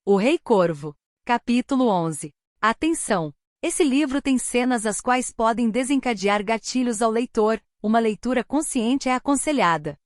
O Rei Corvo. Capítulo 11. Atenção! Esse livro tem cenas as quais podem desencadear gatilhos ao leitor, uma leitura consciente é aconselhada.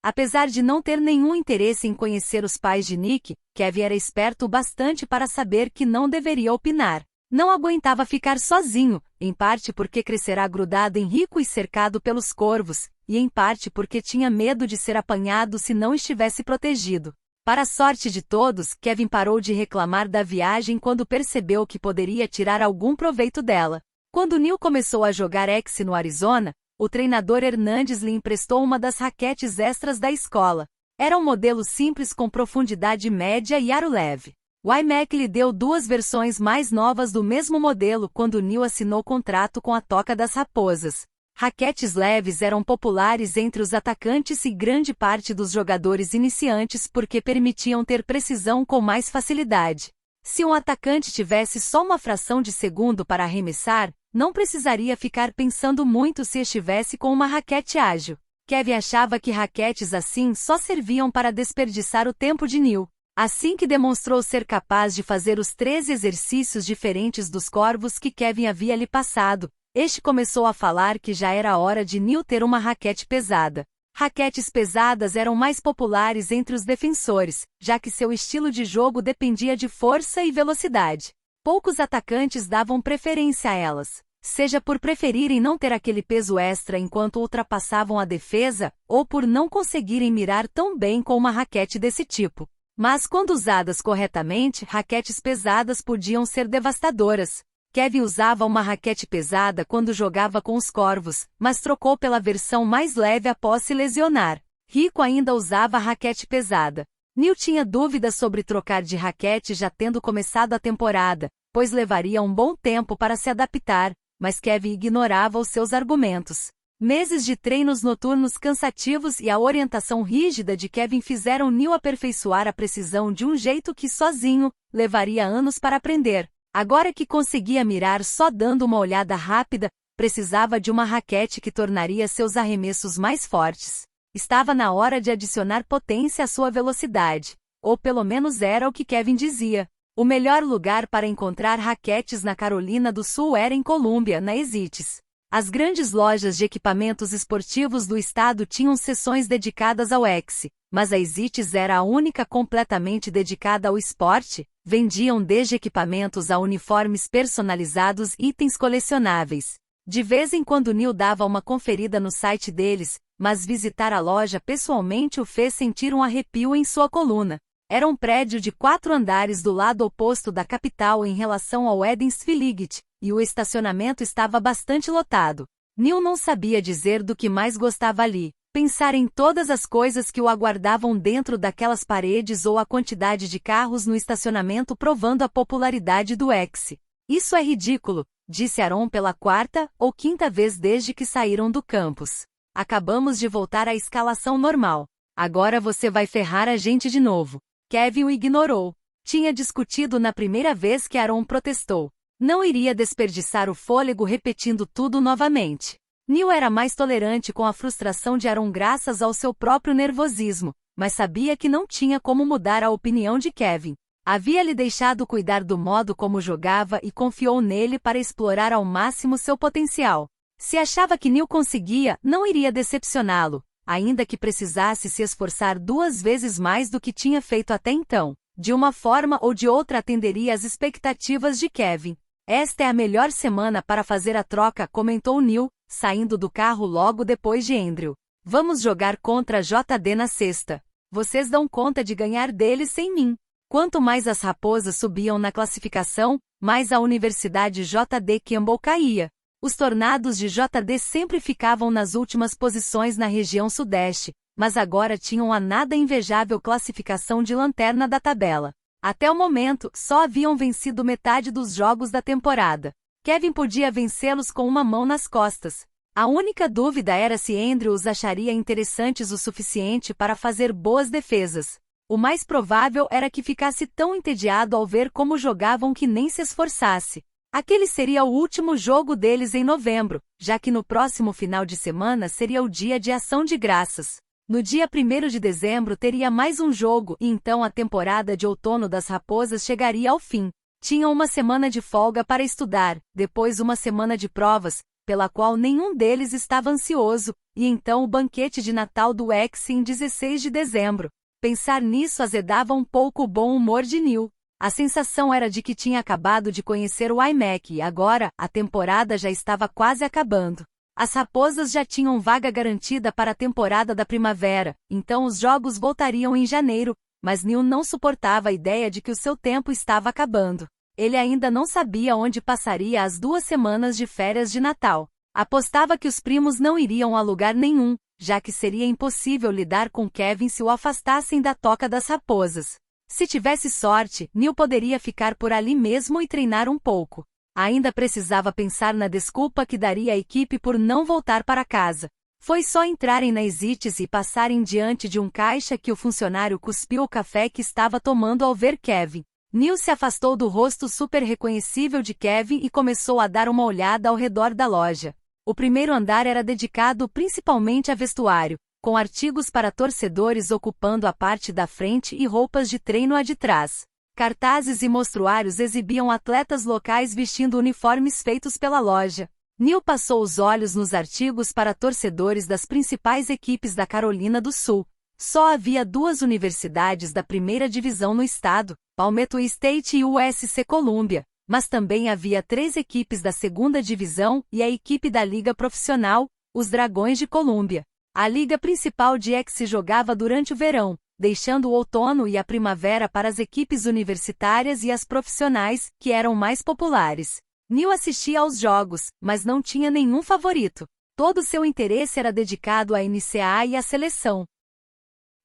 Apesar de não ter nenhum interesse em conhecer os pais de Nick, Kevin era esperto o bastante para saber que não deveria opinar. Não aguentava ficar sozinho, em parte porque crescerá grudado em Rico e cercado pelos corvos, e em parte porque tinha medo de ser apanhado se não estivesse protegido. Para a sorte de todos, Kevin parou de reclamar da viagem quando percebeu que poderia tirar algum proveito dela. Quando Neil começou a jogar X no Arizona, o treinador Hernandes lhe emprestou uma das raquetes extras da escola. Era um modelo simples com profundidade média e aro leve. O iMac lhe deu duas versões mais novas do mesmo modelo quando Neil assinou contrato com a Toca das Raposas. Raquetes leves eram populares entre os atacantes e grande parte dos jogadores iniciantes porque permitiam ter precisão com mais facilidade. Se um atacante tivesse só uma fração de segundo para arremessar, não precisaria ficar pensando muito se estivesse com uma raquete ágil. Kevin achava que raquetes assim só serviam para desperdiçar o tempo de Neil. Assim que demonstrou ser capaz de fazer os 13 exercícios diferentes dos corvos que Kevin havia lhe passado, este começou a falar que já era hora de Neil ter uma raquete pesada. Raquetes pesadas eram mais populares entre os defensores, já que seu estilo de jogo dependia de força e velocidade. Poucos atacantes davam preferência a elas, seja por preferirem não ter aquele peso extra enquanto ultrapassavam a defesa, ou por não conseguirem mirar tão bem com uma raquete desse tipo. Mas quando usadas corretamente, raquetes pesadas podiam ser devastadoras. Kevin usava uma raquete pesada quando jogava com os corvos, mas trocou pela versão mais leve após se lesionar. Rico ainda usava a raquete pesada. Neil tinha dúvidas sobre trocar de raquete já tendo começado a temporada, pois levaria um bom tempo para se adaptar, mas Kevin ignorava os seus argumentos. Meses de treinos noturnos cansativos e a orientação rígida de Kevin fizeram Neil aperfeiçoar a precisão de um jeito que sozinho levaria anos para aprender. Agora que conseguia mirar só dando uma olhada rápida, precisava de uma raquete que tornaria seus arremessos mais fortes. Estava na hora de adicionar potência à sua velocidade, ou pelo menos era o que Kevin dizia. O melhor lugar para encontrar raquetes na Carolina do Sul era em Columbia, na Esites. As grandes lojas de equipamentos esportivos do estado tinham seções dedicadas ao X, mas a Esites era a única completamente dedicada ao esporte. Vendiam desde equipamentos a uniformes personalizados e itens colecionáveis. De vez em quando Neil dava uma conferida no site deles, mas visitar a loja pessoalmente o fez sentir um arrepio em sua coluna. Era um prédio de 4 andares do lado oposto da capital em relação ao Edens Village, e o estacionamento estava bastante lotado. Neil não sabia dizer do que mais gostava ali. Pensar em todas as coisas que o aguardavam dentro daquelas paredes ou a quantidade de carros no estacionamento provando a popularidade do X. Isso é ridículo, disse Aaron pela 4ª ou 5ª vez desde que saíram do campus. Acabamos de voltar à escalação normal. Agora você vai ferrar a gente de novo. Kevin o ignorou. Tinha discutido na primeira vez que Aaron protestou. Não iria desperdiçar o fôlego repetindo tudo novamente. Neil era mais tolerante com a frustração de Aaron graças ao seu próprio nervosismo, mas sabia que não tinha como mudar a opinião de Kevin. Havia-lhe deixado cuidar do modo como jogava e confiou nele para explorar ao máximo seu potencial. Se achava que Neil conseguia, não iria decepcioná-lo, ainda que precisasse se esforçar 2 vezes mais do que tinha feito até então. De uma forma ou de outra atenderia às expectativas de Kevin. Esta é a melhor semana para fazer a troca, comentou Neil, saindo do carro logo depois de Andrew. Vamos jogar contra JD na sexta. Vocês dão conta de ganhar deles sem mim. Quanto mais as raposas subiam na classificação, mais a Universidade JD Campbell caía. Os tornados de JD sempre ficavam nas últimas posições na região sudeste, mas agora tinham a nada invejável classificação de lanterna da tabela. Até o momento, só haviam vencido metade dos jogos da temporada. Kevin podia vencê-los com uma mão nas costas. A única dúvida era se Andrew os acharia interessantes o suficiente para fazer boas defesas. O mais provável era que ficasse tão entediado ao ver como jogavam que nem se esforçasse. Aquele seria o último jogo deles em novembro, já que no próximo final de semana seria o dia de Ação de Graças. No dia 1º de dezembro teria mais um jogo e então a temporada de outono das Raposas chegaria ao fim. Tinham uma semana de folga para estudar, depois uma semana de provas, pela qual nenhum deles estava ansioso, e então o banquete de Natal do X em 16 de dezembro. Pensar nisso azedava um pouco o bom humor de Neil. A sensação era de que tinha acabado de conhecer o iMac e agora, a temporada já estava quase acabando. As Raposas já tinham vaga garantida para a temporada da primavera, então os jogos voltariam em janeiro, mas Neil não suportava a ideia de que o seu tempo estava acabando. Ele ainda não sabia onde passaria as 2 semanas de férias de Natal. Apostava que os primos não iriam a lugar nenhum, já que seria impossível lidar com Kevin se o afastassem da Toca das Raposas. Se tivesse sorte, Neil poderia ficar por ali mesmo e treinar um pouco. Ainda precisava pensar na desculpa que daria à equipe por não voltar para casa. Foi só entrarem na Isites e passarem diante de um caixa que o funcionário cuspiu o café que estava tomando ao ver Kevin. Neil se afastou do rosto super reconhecível de Kevin e começou a dar uma olhada ao redor da loja. O primeiro andar era dedicado principalmente a vestuário, com artigos para torcedores ocupando a parte da frente e roupas de treino a de trás. Cartazes e mostruários exibiam atletas locais vestindo uniformes feitos pela loja. Neil passou os olhos nos artigos para torcedores das principais equipes da Carolina do Sul. Só havia 2 universidades da primeira divisão no estado, Palmetto State e USC Columbia, mas também havia 3 equipes da segunda divisão e a equipe da liga profissional, os Dragões de Columbia. A liga principal de X se jogava durante o verão, deixando o outono e a primavera para as equipes universitárias e as profissionais, que eram mais populares. Neil assistia aos jogos, mas não tinha nenhum favorito. Todo seu interesse era dedicado à NCAA e à seleção.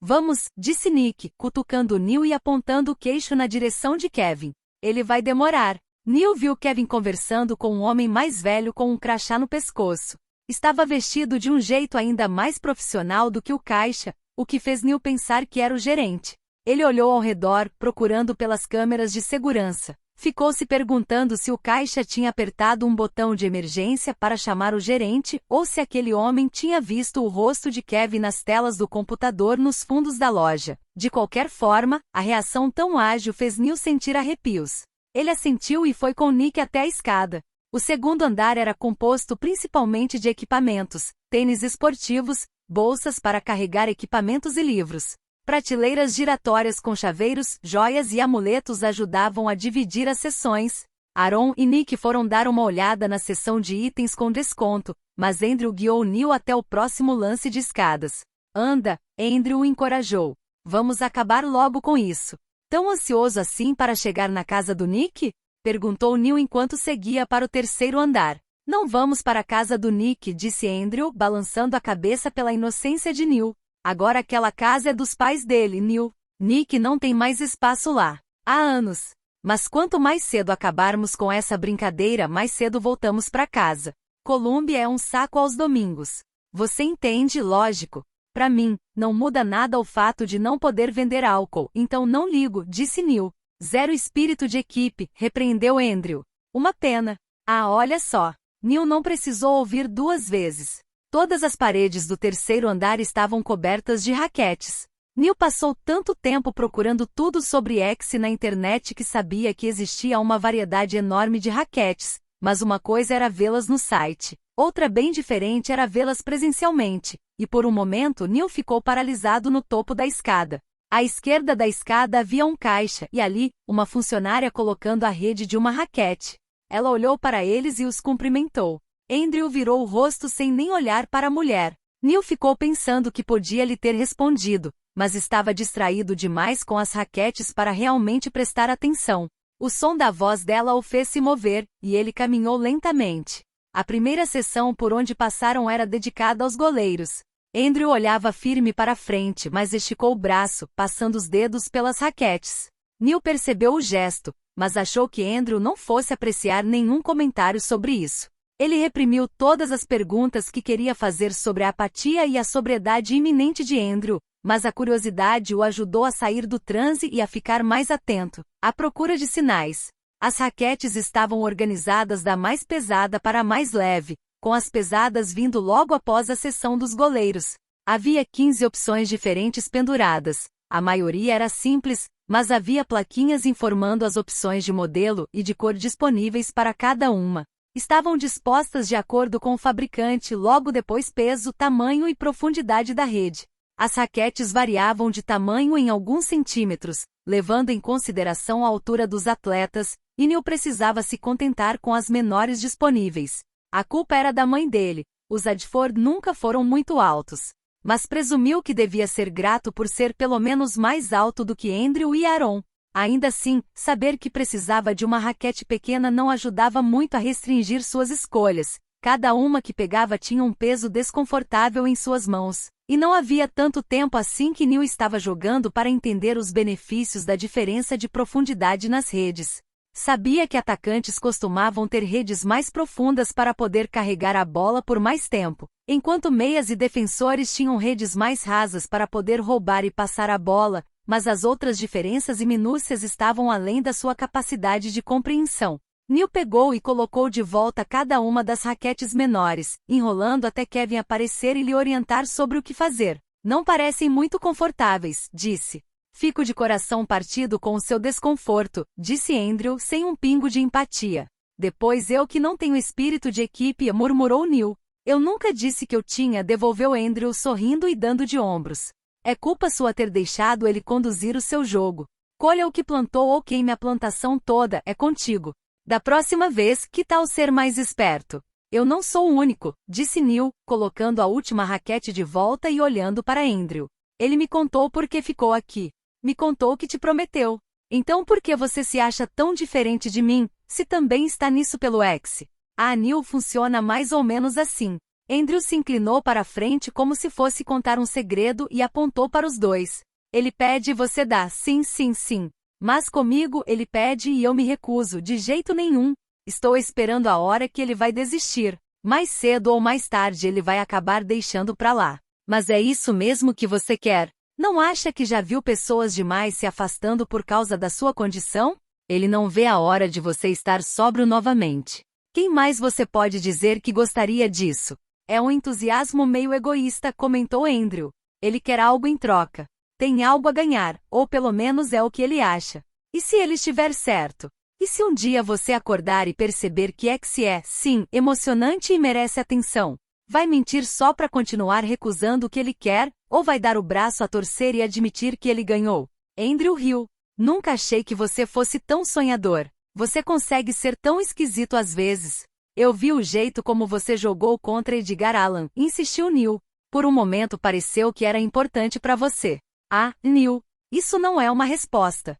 Vamos, disse Nick, cutucando Neil e apontando o queixo na direção de Kevin. Ele vai demorar. Neil viu Kevin conversando com um homem mais velho com um crachá no pescoço. Estava vestido de um jeito ainda mais profissional do que o caixa, o que fez Neil pensar que era o gerente. Ele olhou ao redor, procurando pelas câmeras de segurança. Ficou se perguntando se o caixa tinha apertado um botão de emergência para chamar o gerente ou se aquele homem tinha visto o rosto de Kevin nas telas do computador nos fundos da loja. De qualquer forma, a reação tão ágil fez Neil sentir arrepios. Ele assentiu e foi com Nick até a escada. O segundo andar era composto principalmente de equipamentos, tênis esportivos, bolsas para carregar equipamentos e livros. Prateleiras giratórias com chaveiros, joias e amuletos ajudavam a dividir as seções. Aaron e Nick foram dar uma olhada na seção de itens com desconto, mas Andrew guiou Neil até o próximo lance de escadas. Anda, Andrew o encorajou. Vamos acabar logo com isso. Tão ansioso assim para chegar na casa do Nick? Perguntou Neil enquanto seguia para o 3º andar. Não vamos para a casa do Nick, disse Andrew, balançando a cabeça pela inocência de Neil. Agora aquela casa é dos pais dele, Neil. Nick não tem mais espaço lá. Há anos. Mas quanto mais cedo acabarmos com essa brincadeira, mais cedo voltamos para casa. Columbia é um saco aos domingos. Você entende, lógico. Para mim, não muda nada o fato de não poder vender álcool, então não ligo, disse Neil. Zero espírito de equipe, repreendeu Andrew. Uma pena. Ah, olha só. Neil não precisou ouvir 2 vezes. Todas as paredes do 3º andar estavam cobertas de raquetes. Neil passou tanto tempo procurando tudo sobre X na internet que sabia que existia uma variedade enorme de raquetes, mas uma coisa era vê-las no site. Outra bem diferente era vê-las presencialmente, e por um momento Neil ficou paralisado no topo da escada. À esquerda da escada havia um caixa e ali, uma funcionária colocando a rede de uma raquete. Ela olhou para eles e os cumprimentou. Andrew virou o rosto sem nem olhar para a mulher. Neil ficou pensando que podia lhe ter respondido, mas estava distraído demais com as raquetes para realmente prestar atenção. O som da voz dela o fez se mover, e ele caminhou lentamente. A primeira seção por onde passaram era dedicada aos goleiros. Andrew olhava firme para a frente, mas esticou o braço, passando os dedos pelas raquetes. Neil percebeu o gesto, mas achou que Andrew não fosse apreciar nenhum comentário sobre isso. Ele reprimiu todas as perguntas que queria fazer sobre a apatia e a sobriedade iminente de Andrew, mas a curiosidade o ajudou a sair do transe e a ficar mais atento, à procura de sinais. As raquetes estavam organizadas da mais pesada para a mais leve, com as pesadas vindo logo após a seção dos goleiros. Havia 15 opções diferentes penduradas. A maioria era simples, mas havia plaquinhas informando as opções de modelo e de cor disponíveis para cada uma. Estavam dispostas de acordo com o fabricante, logo depois peso, tamanho e profundidade da rede. As raquetes variavam de tamanho em alguns centímetros, levando em consideração a altura dos atletas, e Neil precisava se contentar com as menores disponíveis. A culpa era da mãe dele, os Adford nunca foram muito altos. Mas presumiu que devia ser grato por ser pelo menos mais alto do que Andrew e Aaron. Ainda assim, saber que precisava de uma raquete pequena não ajudava muito a restringir suas escolhas. Cada uma que pegava tinha um peso desconfortável em suas mãos. E não havia tanto tempo assim que Neil estava jogando para entender os benefícios da diferença de profundidade nas redes. Sabia que atacantes costumavam ter redes mais profundas para poder carregar a bola por mais tempo, enquanto meias e defensores tinham redes mais rasas para poder roubar e passar a bola, mas as outras diferenças e minúcias estavam além da sua capacidade de compreensão. Neil pegou e colocou de volta cada uma das raquetes menores, enrolando até Kevin aparecer e lhe orientar sobre o que fazer. Não parecem muito confortáveis, disse. Fico de coração partido com o seu desconforto, disse Andrew sem um pingo de empatia. Depois eu que não tenho espírito de equipe, murmurou Neil. Eu nunca disse que eu tinha, devolveu Andrew sorrindo e dando de ombros. É culpa sua ter deixado ele conduzir o seu jogo. Colha o que plantou ou queime a plantação toda, é contigo. Da próxima vez, que tal ser mais esperto? Eu não sou o único, disse Neil, colocando a última raquete de volta e olhando para Andrew. Ele me contou por que ficou aqui. Me contou que te prometeu. Então por que você se acha tão diferente de mim, se também está nisso pelo ex? A Neil funciona mais ou menos assim. Andrew se inclinou para a frente como se fosse contar um segredo e apontou para os dois. Ele pede e você dá, sim, sim, sim. Mas comigo ele pede e eu me recuso, de jeito nenhum. Estou esperando a hora que ele vai desistir. Mais cedo ou mais tarde ele vai acabar deixando pra lá. Mas é isso mesmo que você quer? Não acha que já viu pessoas demais se afastando por causa da sua condição? Ele não vê a hora de você estar sóbrio novamente. Quem mais você pode dizer que gostaria disso? É um entusiasmo meio egoísta, comentou Andrew. Ele quer algo em troca. Tem algo a ganhar, ou pelo menos é o que ele acha. E se ele estiver certo? E se um dia você acordar e perceber que é, sim, emocionante e merece atenção? Vai mentir só para continuar recusando o que ele quer, ou vai dar o braço a torcer e admitir que ele ganhou? Andrew riu. Nunca achei que você fosse tão sonhador. Você consegue ser tão esquisito às vezes. Eu vi o jeito como você jogou contra Edgar Allan, insistiu Neil. Por um momento pareceu que era importante para você. Ah, Neil, isso não é uma resposta.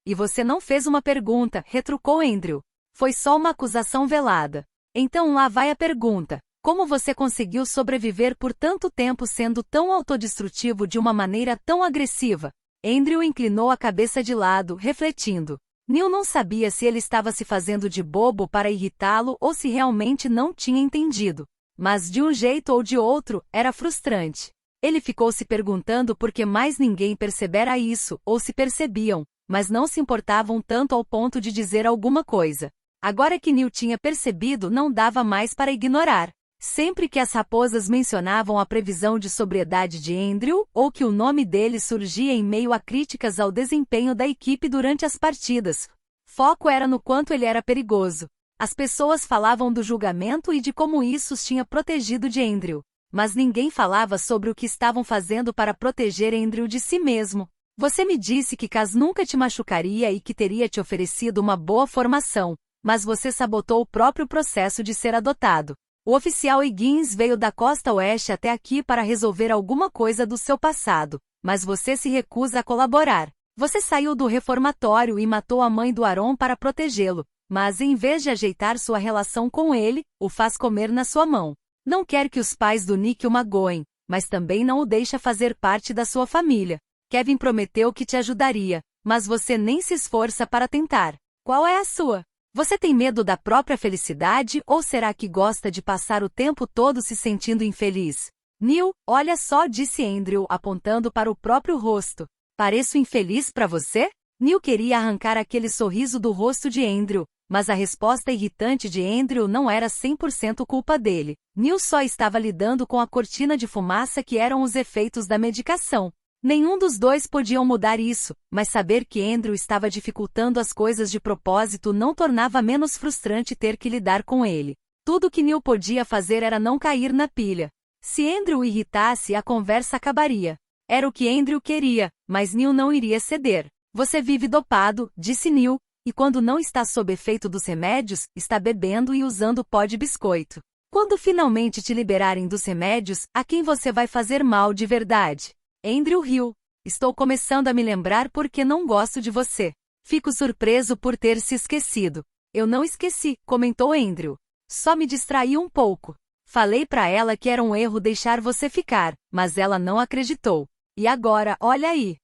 E você não fez uma pergunta, retrucou Andrew. Foi só uma acusação velada. Então lá vai a pergunta. Como você conseguiu sobreviver por tanto tempo sendo tão autodestrutivo de uma maneira tão agressiva? Andrew inclinou a cabeça de lado, refletindo. Neil não sabia se ele estava se fazendo de bobo para irritá-lo ou se realmente não tinha entendido. Mas de um jeito ou de outro, era frustrante. Ele ficou se perguntando por que mais ninguém percebera isso, ou se percebiam, mas não se importavam tanto ao ponto de dizer alguma coisa. Agora que Neil tinha percebido, não dava mais para ignorar. Sempre que as raposas mencionavam a previsão de sobriedade de Andrew, ou que o nome dele surgia em meio a críticas ao desempenho da equipe durante as partidas, foco era no quanto ele era perigoso. As pessoas falavam do julgamento e de como isso os tinha protegido de Andrew. Mas ninguém falava sobre o que estavam fazendo para proteger Andrew de si mesmo. Você me disse que Cas nunca te machucaria e que teria te oferecido uma boa formação, mas você sabotou o próprio processo de ser adotado. O oficial Higgins veio da costa oeste até aqui para resolver alguma coisa do seu passado, mas você se recusa a colaborar. Você saiu do reformatório e matou a mãe do Aaron para protegê-lo, mas em vez de ajeitar sua relação com ele, o faz comer na sua mão. Não quer que os pais do Nick o magoem, mas também não o deixa fazer parte da sua família. Kevin prometeu que te ajudaria, mas você nem se esforça para tentar. Qual é a sua? Você tem medo da própria felicidade ou será que gosta de passar o tempo todo se sentindo infeliz? Neil, olha só, disse Andrew, apontando para o próprio rosto. Pareço infeliz para você? Neil queria arrancar aquele sorriso do rosto de Andrew, Mas a resposta irritante de Andrew não era 100% culpa dele. Neil só estava lidando com a cortina de fumaça que eram os efeitos da medicação. Nenhum dos dois podiam mudar isso, mas saber que Andrew estava dificultando as coisas de propósito não tornava menos frustrante ter que lidar com ele. Tudo que Neil podia fazer era não cair na pilha. Se Andrew o irritasse, a conversa acabaria. Era o que Andrew queria, mas Neil não iria ceder. Você vive dopado, disse Neil, e quando não está sob efeito dos remédios, está bebendo e usando pó de biscoito. Quando finalmente te liberarem dos remédios, a quem você vai fazer mal de verdade? Andrew riu. Estou começando a me lembrar porque não gosto de você. Fico surpreso por ter se esquecido. Eu não esqueci, comentou Andrew. Só me distraí um pouco. Falei pra ela que era um erro deixar você ficar, mas ela não acreditou. E agora, olha aí.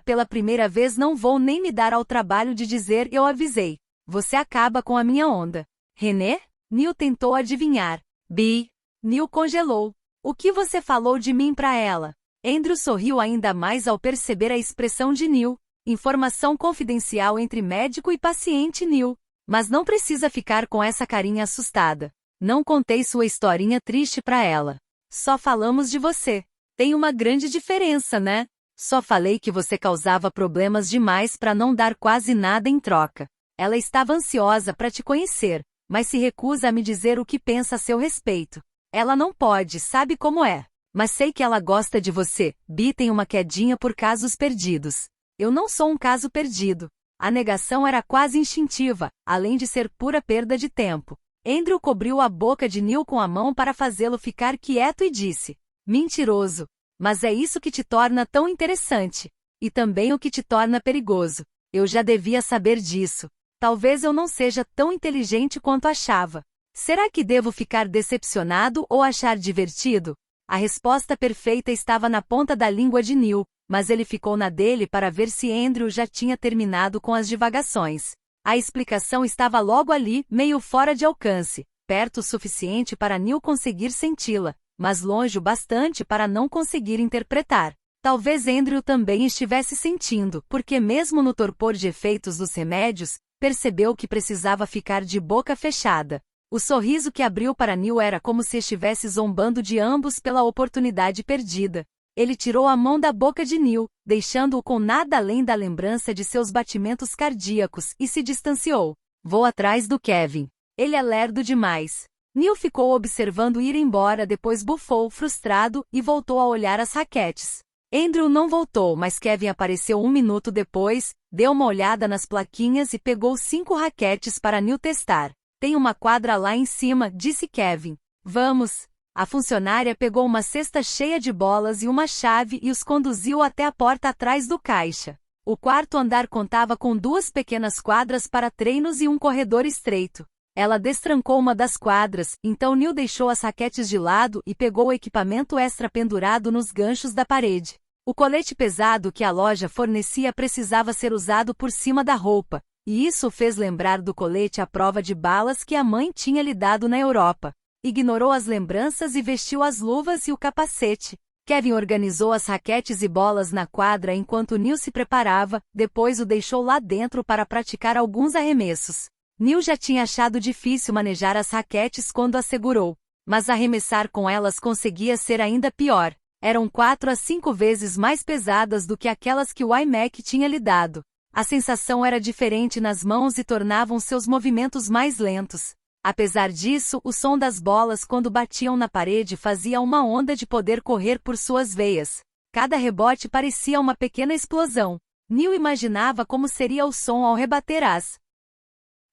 Pela primeira vez não vou nem me dar ao trabalho de dizer eu avisei. Você acaba com a minha onda. René? Neil tentou adivinhar. Neil congelou. O que você falou de mim pra ela? Andrew sorriu ainda mais ao perceber a expressão de Neil. Informação confidencial entre médico e paciente, Neil. Mas não precisa ficar com essa carinha assustada. Não contei sua historinha triste pra ela. Só falamos de você. Tem uma grande diferença, né? Só falei que você causava problemas demais pra não dar quase nada em troca. Ela estava ansiosa pra te conhecer, mas se recusa a me dizer o que pensa a seu respeito. Ela não pode, sabe como é. Mas sei que ela gosta de você. Bee tem uma quedinha por casos perdidos. Eu não sou um caso perdido. A negação era quase instintiva, além de ser pura perda de tempo. Andrew cobriu a boca de Neil com a mão para fazê-lo ficar quieto e disse: mentiroso. Mas é isso que te torna tão interessante. E também o que te torna perigoso. Eu já devia saber disso. Talvez eu não seja tão inteligente quanto achava. Será que devo ficar decepcionado ou achar divertido? A resposta perfeita estava na ponta da língua de Neil, mas ele ficou na dele para ver se Andrew já tinha terminado com as divagações. A explicação estava logo ali, meio fora de alcance, perto o suficiente para Neil conseguir senti-la, mas longe o bastante para não conseguir interpretar. Talvez Andrew também estivesse sentindo, porque mesmo no torpor de efeitos dos remédios, percebeu que precisava ficar de boca fechada. O sorriso que abriu para Neil era como se estivesse zombando de ambos pela oportunidade perdida. Ele tirou a mão da boca de Neil, deixando-o com nada além da lembrança de seus batimentos cardíacos, e se distanciou. Vou atrás do Kevin. Ele é lerdo demais. Neil ficou observando ir embora, depois bufou, frustrado, e voltou a olhar as raquetes. Andrew não voltou, mas Kevin apareceu 1 minuto depois, deu uma olhada nas plaquinhas e pegou 5 raquetes para Neil testar. Tem uma quadra lá em cima, disse Kevin. Vamos. A funcionária pegou uma cesta cheia de bolas e uma chave e os conduziu até a porta atrás do caixa. O quarto andar contava com 2 pequenas quadras para treinos e um corredor estreito. Ela destrancou uma das quadras, então Neil deixou as raquetes de lado e pegou o equipamento extra pendurado nos ganchos da parede. O colete pesado que a loja fornecia precisava ser usado por cima da roupa, e isso o fez lembrar do colete à prova de balas que a mãe tinha lhe dado na Europa. Ignorou as lembranças e vestiu as luvas e o capacete. Kevin organizou as raquetes e bolas na quadra enquanto Neil se preparava, depois o deixou lá dentro para praticar alguns arremessos. Neil já tinha achado difícil manejar as raquetes quando as segurou, mas arremessar com elas conseguia ser ainda pior. Eram 4 a 5 vezes mais pesadas do que aquelas que o iMac tinha lhe dado. A sensação era diferente nas mãos e tornavam seus movimentos mais lentos. Apesar disso, o som das bolas quando batiam na parede fazia uma onda de poder correr por suas veias. Cada rebote parecia uma pequena explosão. Neil imaginava como seria o som ao rebater as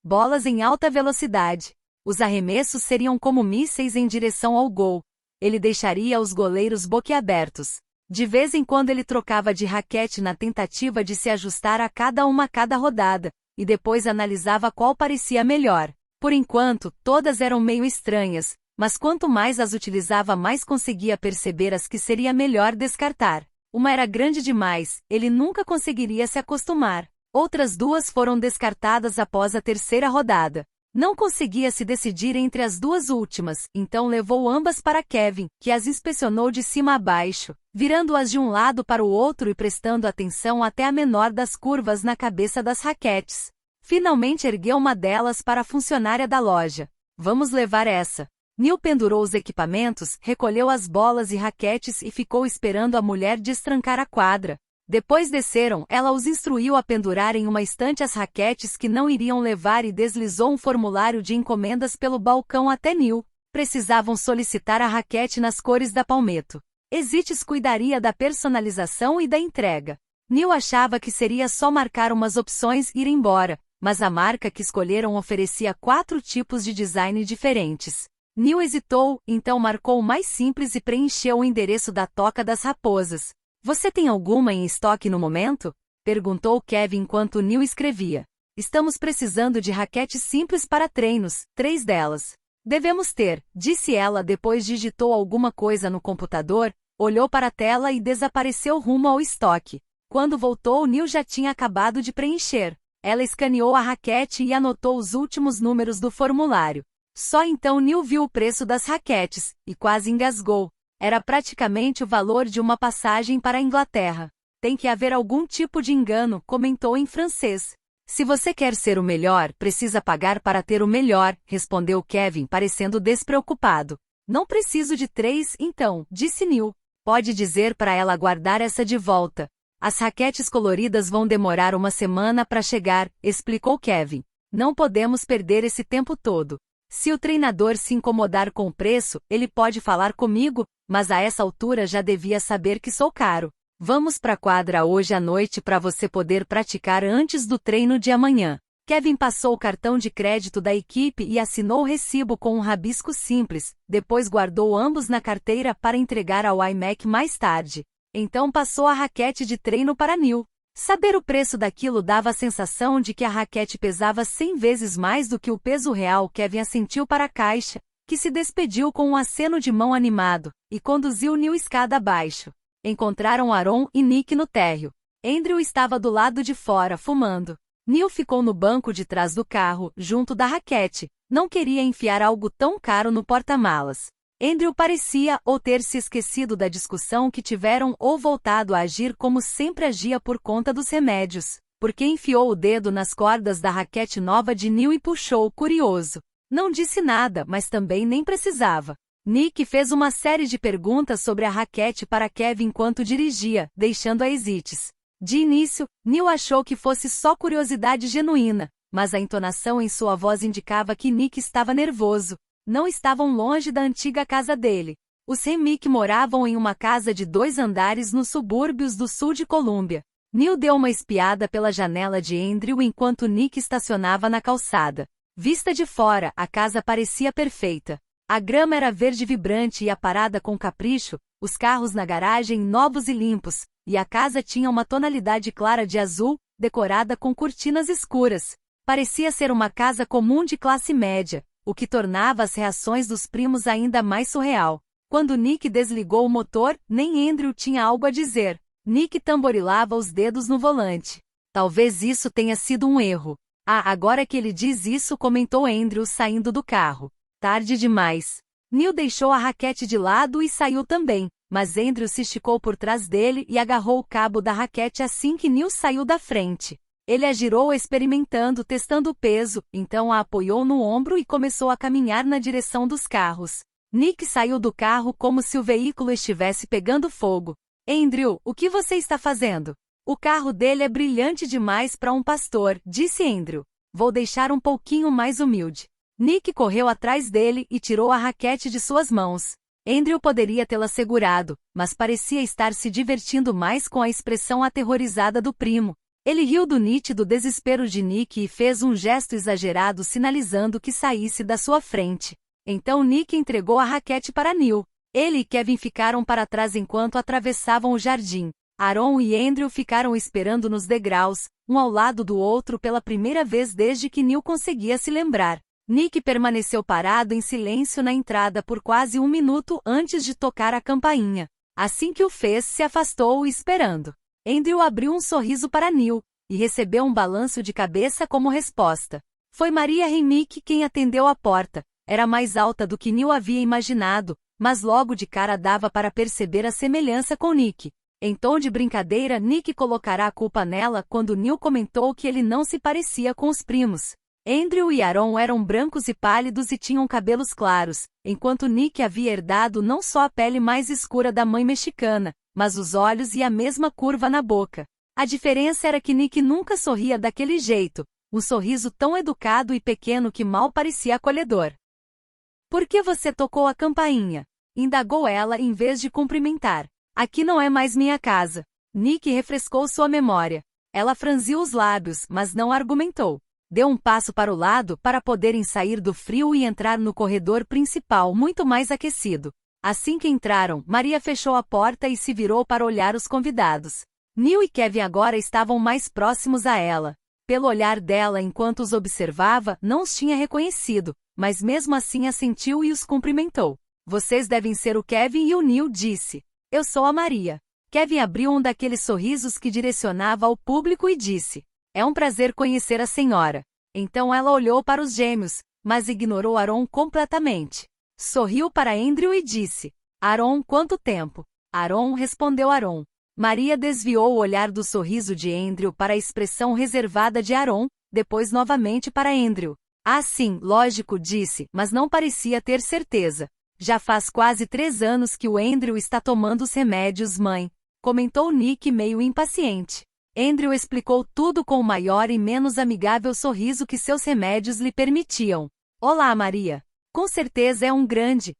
bolas em alta velocidade. Os arremessos seriam como mísseis em direção ao gol. Ele deixaria os goleiros boquiabertos. De vez em quando ele trocava de raquete na tentativa de se ajustar a cada rodada, e depois analisava qual parecia melhor. Por enquanto, todas eram meio estranhas, mas quanto mais as utilizava, mais conseguia perceber as que seria melhor descartar. Uma era grande demais, ele nunca conseguiria se acostumar. Outras 2 foram descartadas após a 3ª rodada. Não conseguia se decidir entre as 2 últimas, então levou ambas para Kevin, que as inspecionou de cima a baixo, virando-as de um lado para o outro e prestando atenção até a menor das curvas na cabeça das raquetes. Finalmente ergueu uma delas para a funcionária da loja. Vamos levar essa. Neil pendurou os equipamentos, recolheu as bolas e raquetes e ficou esperando a mulher destrancar a quadra. Depois desceram, ela os instruiu a pendurar em uma estante as raquetes que não iriam levar e deslizou um formulário de encomendas pelo balcão até Neil. Precisavam solicitar a raquete nas cores da Palmetto. Ezites cuidaria da personalização e da entrega. Neil achava que seria só marcar umas opções e ir embora, mas a marca que escolheram oferecia 4 tipos de design diferentes. Neil hesitou, então marcou o mais simples e preencheu o endereço da Toca das Raposas. Você tem alguma em estoque no momento? Perguntou Kevin enquanto Neil escrevia. Estamos precisando de raquetes simples para treinos, 3 delas. Devemos ter, disse ela depois digitou alguma coisa no computador, olhou para a tela e desapareceu rumo ao estoque. Quando voltou, Neil já tinha acabado de preencher. Ela escaneou a raquete e anotou os últimos números do formulário. Só então Neil viu o preço das raquetes, e quase engasgou. Era praticamente o valor de uma passagem para a Inglaterra. Tem que haver algum tipo de engano, comentou em francês. Se você quer ser o melhor, precisa pagar para ter o melhor, respondeu Kevin parecendo despreocupado. Não preciso de 3, então, disse Neil. Pode dizer para ela guardar essa de volta. As raquetes coloridas vão demorar uma semana para chegar, explicou Kevin. Não podemos perder esse tempo todo. Se o treinador se incomodar com o preço, ele pode falar comigo, mas a essa altura já devia saber que sou caro. Vamos para a quadra hoje à noite para você poder praticar antes do treino de amanhã. Kevin passou o cartão de crédito da equipe e assinou o recibo com um rabisco simples, depois guardou ambos na carteira para entregar ao iMac mais tarde. Então passou a raquete de treino para Neil. Saber o preço daquilo dava a sensação de que a raquete pesava 100 vezes mais do que o peso real. Kevin assentiu para a caixa, que se despediu com um aceno de mão animado, e conduziu Neil escada abaixo. Encontraram Aaron e Nick no térreo. Andrew estava do lado de fora fumando. Neil ficou no banco de trás do carro, junto da raquete. Não queria enfiar algo tão caro no porta-malas. Andrew parecia ou ter se esquecido da discussão que tiveram ou voltado a agir como sempre agia por conta dos remédios, porque enfiou o dedo nas cordas da raquete nova de Neil e puxou, curioso. Não disse nada, mas também nem precisava. Nick fez uma série de perguntas sobre a raquete para Kevin enquanto dirigia, deixando a hesites. De início, Neil achou que fosse só curiosidade genuína, mas a entonação em sua voz indicava que Nick estava nervoso. Não estavam longe da antiga casa dele. Os Remick moravam em uma casa de 2 andares nos subúrbios do sul de Colômbia. Neil deu uma espiada pela janela de Andrew enquanto Nick estacionava na calçada. Vista de fora, a casa parecia perfeita. A grama era verde vibrante e aparada com capricho, os carros na garagem novos e limpos, e a casa tinha uma tonalidade clara de azul, decorada com cortinas escuras. Parecia ser uma casa comum de classe média, o que tornava as reações dos primos ainda mais surreal. Quando Nick desligou o motor, nem Andrew tinha algo a dizer. Nick tamborilava os dedos no volante. Talvez isso tenha sido um erro. Ah, agora que ele diz isso, comentou Andrew saindo do carro. Tarde demais. Neil deixou a raquete de lado e saiu também, mas Andrew se esticou por trás dele e agarrou o cabo da raquete assim que Neil saiu da frente. Ele a girou experimentando, testando o peso, então a apoiou no ombro e começou a caminhar na direção dos carros. Nick saiu do carro como se o veículo estivesse pegando fogo. Andrew, o que você está fazendo? O carro dele é brilhante demais para um pastor, disse Andrew. Vou deixar um pouquinho mais humilde. Nick correu atrás dele e tirou a raquete de suas mãos. Andrew poderia tê-la segurado, mas parecia estar se divertindo mais com a expressão aterrorizada do primo. Ele riu do nítido desespero de Nick e fez um gesto exagerado sinalizando que saísse da sua frente. Então Nick entregou a raquete para Neil. Ele e Kevin ficaram para trás enquanto atravessavam o jardim. Aaron e Andrew ficaram esperando nos degraus, um ao lado do outro pela primeira vez desde que Neil conseguia se lembrar. Nick permaneceu parado em silêncio na entrada por quase 1 minuto antes de tocar a campainha. Assim que o fez, se afastou esperando. Andrew abriu um sorriso para Neil, e recebeu um balanço de cabeça como resposta. Foi Maria Remick quem atendeu a porta. Era mais alta do que Neil havia imaginado, mas logo de cara dava para perceber a semelhança com Nick. Em tom de brincadeira, Nick colocará a culpa nela quando Neil comentou que ele não se parecia com os primos. Andrew e Aaron eram brancos e pálidos e tinham cabelos claros, enquanto Nick havia herdado não só a pele mais escura da mãe mexicana, mas os olhos e a mesma curva na boca. A diferença era que Nick nunca sorria daquele jeito, um sorriso tão educado e pequeno que mal parecia acolhedor. "Por que você tocou a campainha?" indagou ela em vez de cumprimentar. "Aqui não é mais minha casa." Nick refrescou sua memória. Ela franziu os lábios, mas não argumentou. Deu um passo para o lado para poderem sair do frio e entrar no corredor principal muito mais aquecido. Assim que entraram, Maria fechou a porta e se virou para olhar os convidados. Neil e Kevin agora estavam mais próximos a ela. Pelo olhar dela enquanto os observava, não os tinha reconhecido, mas mesmo assim assentiu e os cumprimentou. "Vocês devem ser o Kevin e o Neil", disse. "Eu sou a Maria." Kevin abriu um daqueles sorrisos que direcionava ao público e disse: "É um prazer conhecer a senhora." Então ela olhou para os gêmeos, mas ignorou Aaron completamente. Sorriu para Andrew e disse: "Aaron, quanto tempo?" Aaron, respondeu Aaron. Maria desviou o olhar do sorriso de Andrew para a expressão reservada de Aaron, depois novamente para Andrew. "Ah, sim, lógico", disse, mas não parecia ter certeza. "Já faz quase 3 anos que o Andrew está tomando os remédios, mãe", comentou Nick meio impaciente. Andrew explicou tudo com o maior e menos amigável sorriso que seus remédios lhe permitiam. "Olá, Maria. Com certeza é um grande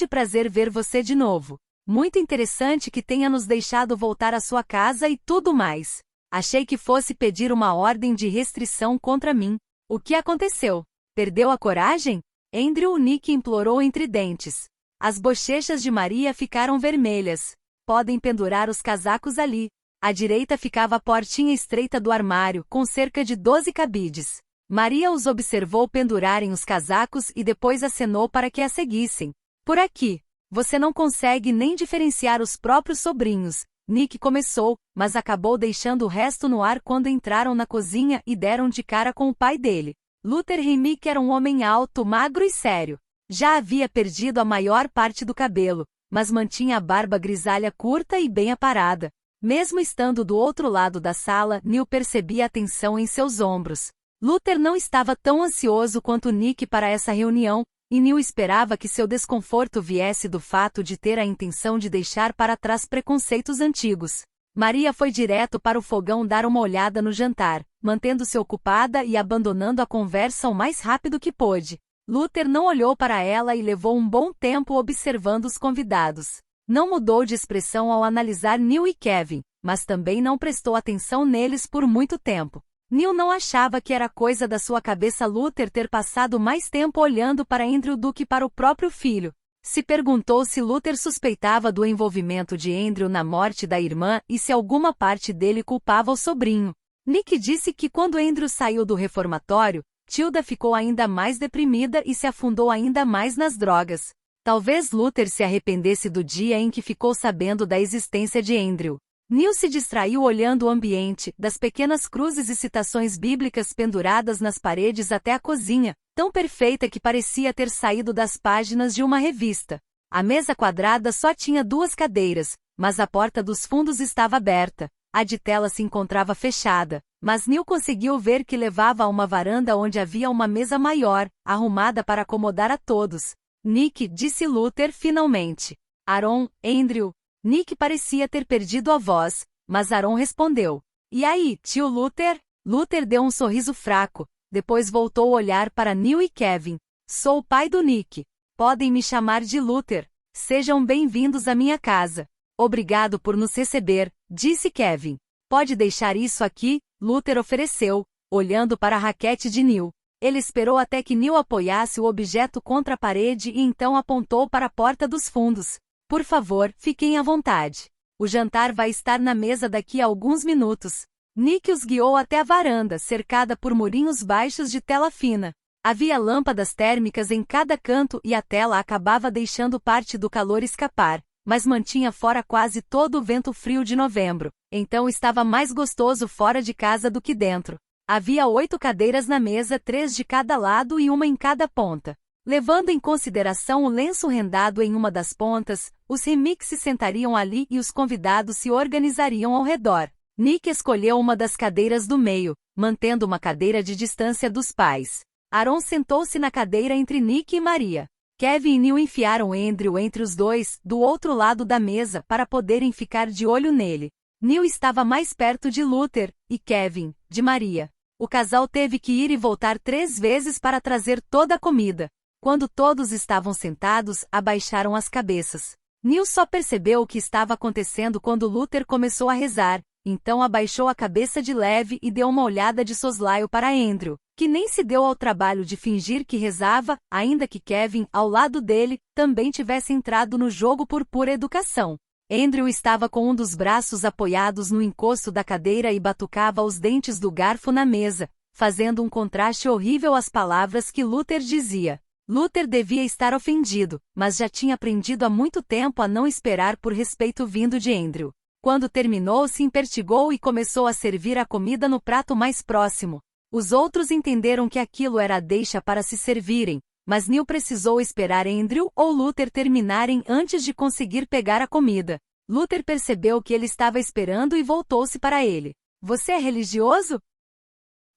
prazer ver você de novo. Muito interessante que tenha nos deixado voltar à sua casa e tudo mais. Achei que fosse pedir uma ordem de restrição contra mim. O que aconteceu? Perdeu a coragem?" Andrew Nick implorou entre dentes. As bochechas de Maria ficaram vermelhas. "Podem pendurar os casacos ali." À direita ficava a portinha estreita do armário, com cerca de 12 cabides. Maria os observou pendurarem os casacos e depois acenou para que a seguissem. "Por aqui. Você não consegue nem diferenciar os próprios sobrinhos." Nick começou, mas acabou deixando o resto no ar quando entraram na cozinha e deram de cara com o pai dele. Luther Henrique era um homem alto, magro e sério. Já havia perdido a maior parte do cabelo, mas mantinha a barba grisalha curta e bem aparada. Mesmo estando do outro lado da sala, Neil percebia a tensão em seus ombros. Luther não estava tão ansioso quanto Nick para essa reunião, e Neil esperava que seu desconforto viesse do fato de ter a intenção de deixar para trás preconceitos antigos. Maria foi direto para o fogão dar uma olhada no jantar, mantendo-se ocupada e abandonando a conversa o mais rápido que pôde. Luther não olhou para ela e levou um bom tempo observando os convidados. Não mudou de expressão ao analisar Neil e Kevin, mas também não prestou atenção neles por muito tempo. Neil não achava que era coisa da sua cabeça Luther ter passado mais tempo olhando para Andrew do que para o próprio filho. Se perguntou se Luther suspeitava do envolvimento de Andrew na morte da irmã e se alguma parte dele culpava o sobrinho. Nick disse que quando Andrew saiu do reformatório, Tilda ficou ainda mais deprimida e se afundou ainda mais nas drogas. Talvez Luther se arrependesse do dia em que ficou sabendo da existência de Andrew. Neil se distraiu olhando o ambiente, das pequenas cruzes e citações bíblicas penduradas nas paredes até a cozinha, tão perfeita que parecia ter saído das páginas de uma revista. A mesa quadrada só tinha 2 cadeiras, mas a porta dos fundos estava aberta. A de tela se encontrava fechada, mas Neil conseguiu ver que levava a uma varanda onde havia uma mesa maior, arrumada para acomodar a todos. "Nick", disse Luther finalmente. "Aaron, Andrew." Nick parecia ter perdido a voz, mas Aaron respondeu. "E aí, tio Luther?" Luther deu um sorriso fraco, depois voltou a olhar para Neil e Kevin. "Sou o pai do Nick. Podem me chamar de Luther. Sejam bem-vindos à minha casa." "Obrigado por nos receber", disse Kevin. "Pode deixar isso aqui", Luther ofereceu, olhando para a raquete de Neil. Ele esperou até que Neil apoiasse o objeto contra a parede e então apontou para a porta dos fundos. "Por favor, fiquem à vontade. O jantar vai estar na mesa daqui a alguns minutos." Nick os guiou até a varanda, cercada por murinhos baixos de tela fina. Havia lâmpadas térmicas em cada canto e a tela acabava deixando parte do calor escapar, mas mantinha fora quase todo o vento frio de novembro, então estava mais gostoso fora de casa do que dentro. Havia 8 cadeiras na mesa, 3 de cada lado e uma em cada ponta. Levando em consideração o lenço rendado em uma das pontas, os remix se sentariam ali e os convidados se organizariam ao redor. Nick escolheu uma das cadeiras do meio, mantendo uma cadeira de distância dos pais. Aaron sentou-se na cadeira entre Nick e Maria. Kevin e Neil enfiaram Andrew entre os dois, do outro lado da mesa, para poderem ficar de olho nele. Neil estava mais perto de Luther, e Kevin, de Maria. O casal teve que ir e voltar 3 vezes para trazer toda a comida. Quando todos estavam sentados, abaixaram as cabeças. Neil só percebeu o que estava acontecendo quando Luther começou a rezar, então abaixou a cabeça de leve e deu uma olhada de soslaio para Andrew, que nem se deu ao trabalho de fingir que rezava, ainda que Kevin, ao lado dele, também tivesse entrado no jogo por pura educação. Andrew estava com um dos braços apoiados no encosto da cadeira e batucava os dentes do garfo na mesa, fazendo um contraste horrível às palavras que Luther dizia. Luther devia estar ofendido, mas já tinha aprendido há muito tempo a não esperar por respeito vindo de Andrew. Quando terminou, se impertigou e começou a servir a comida no prato mais próximo. Os outros entenderam que aquilo era a deixa para se servirem, mas Neil precisou esperar Andrew ou Luther terminarem antes de conseguir pegar a comida. Luther percebeu que ele estava esperando e voltou-se para ele. Você é religioso?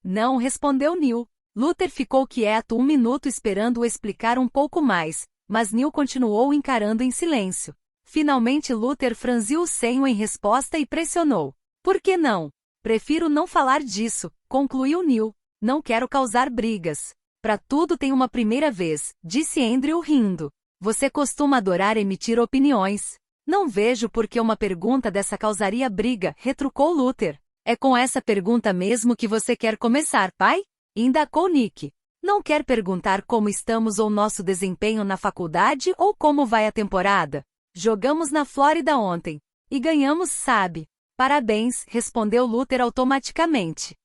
Não, respondeu Neil. Luther ficou quieto 1 minuto esperando-o explicar um pouco mais, mas Neil continuou encarando em silêncio. Finalmente Luther franziu o senho em resposta e pressionou. Por que não? Prefiro não falar disso, concluiu Neil. Não quero causar brigas. Para tudo tem uma primeira vez, disse Andrew rindo. Você costuma adorar emitir opiniões. Não vejo por que uma pergunta dessa causaria briga, retrucou Luther. É com essa pergunta mesmo que você quer começar, pai? Indagou Nick. Não quer perguntar como estamos ou nosso desempenho na faculdade ou como vai a temporada? Jogamos na Flórida ontem. E ganhamos, sabe? Parabéns, respondeu Luther automaticamente.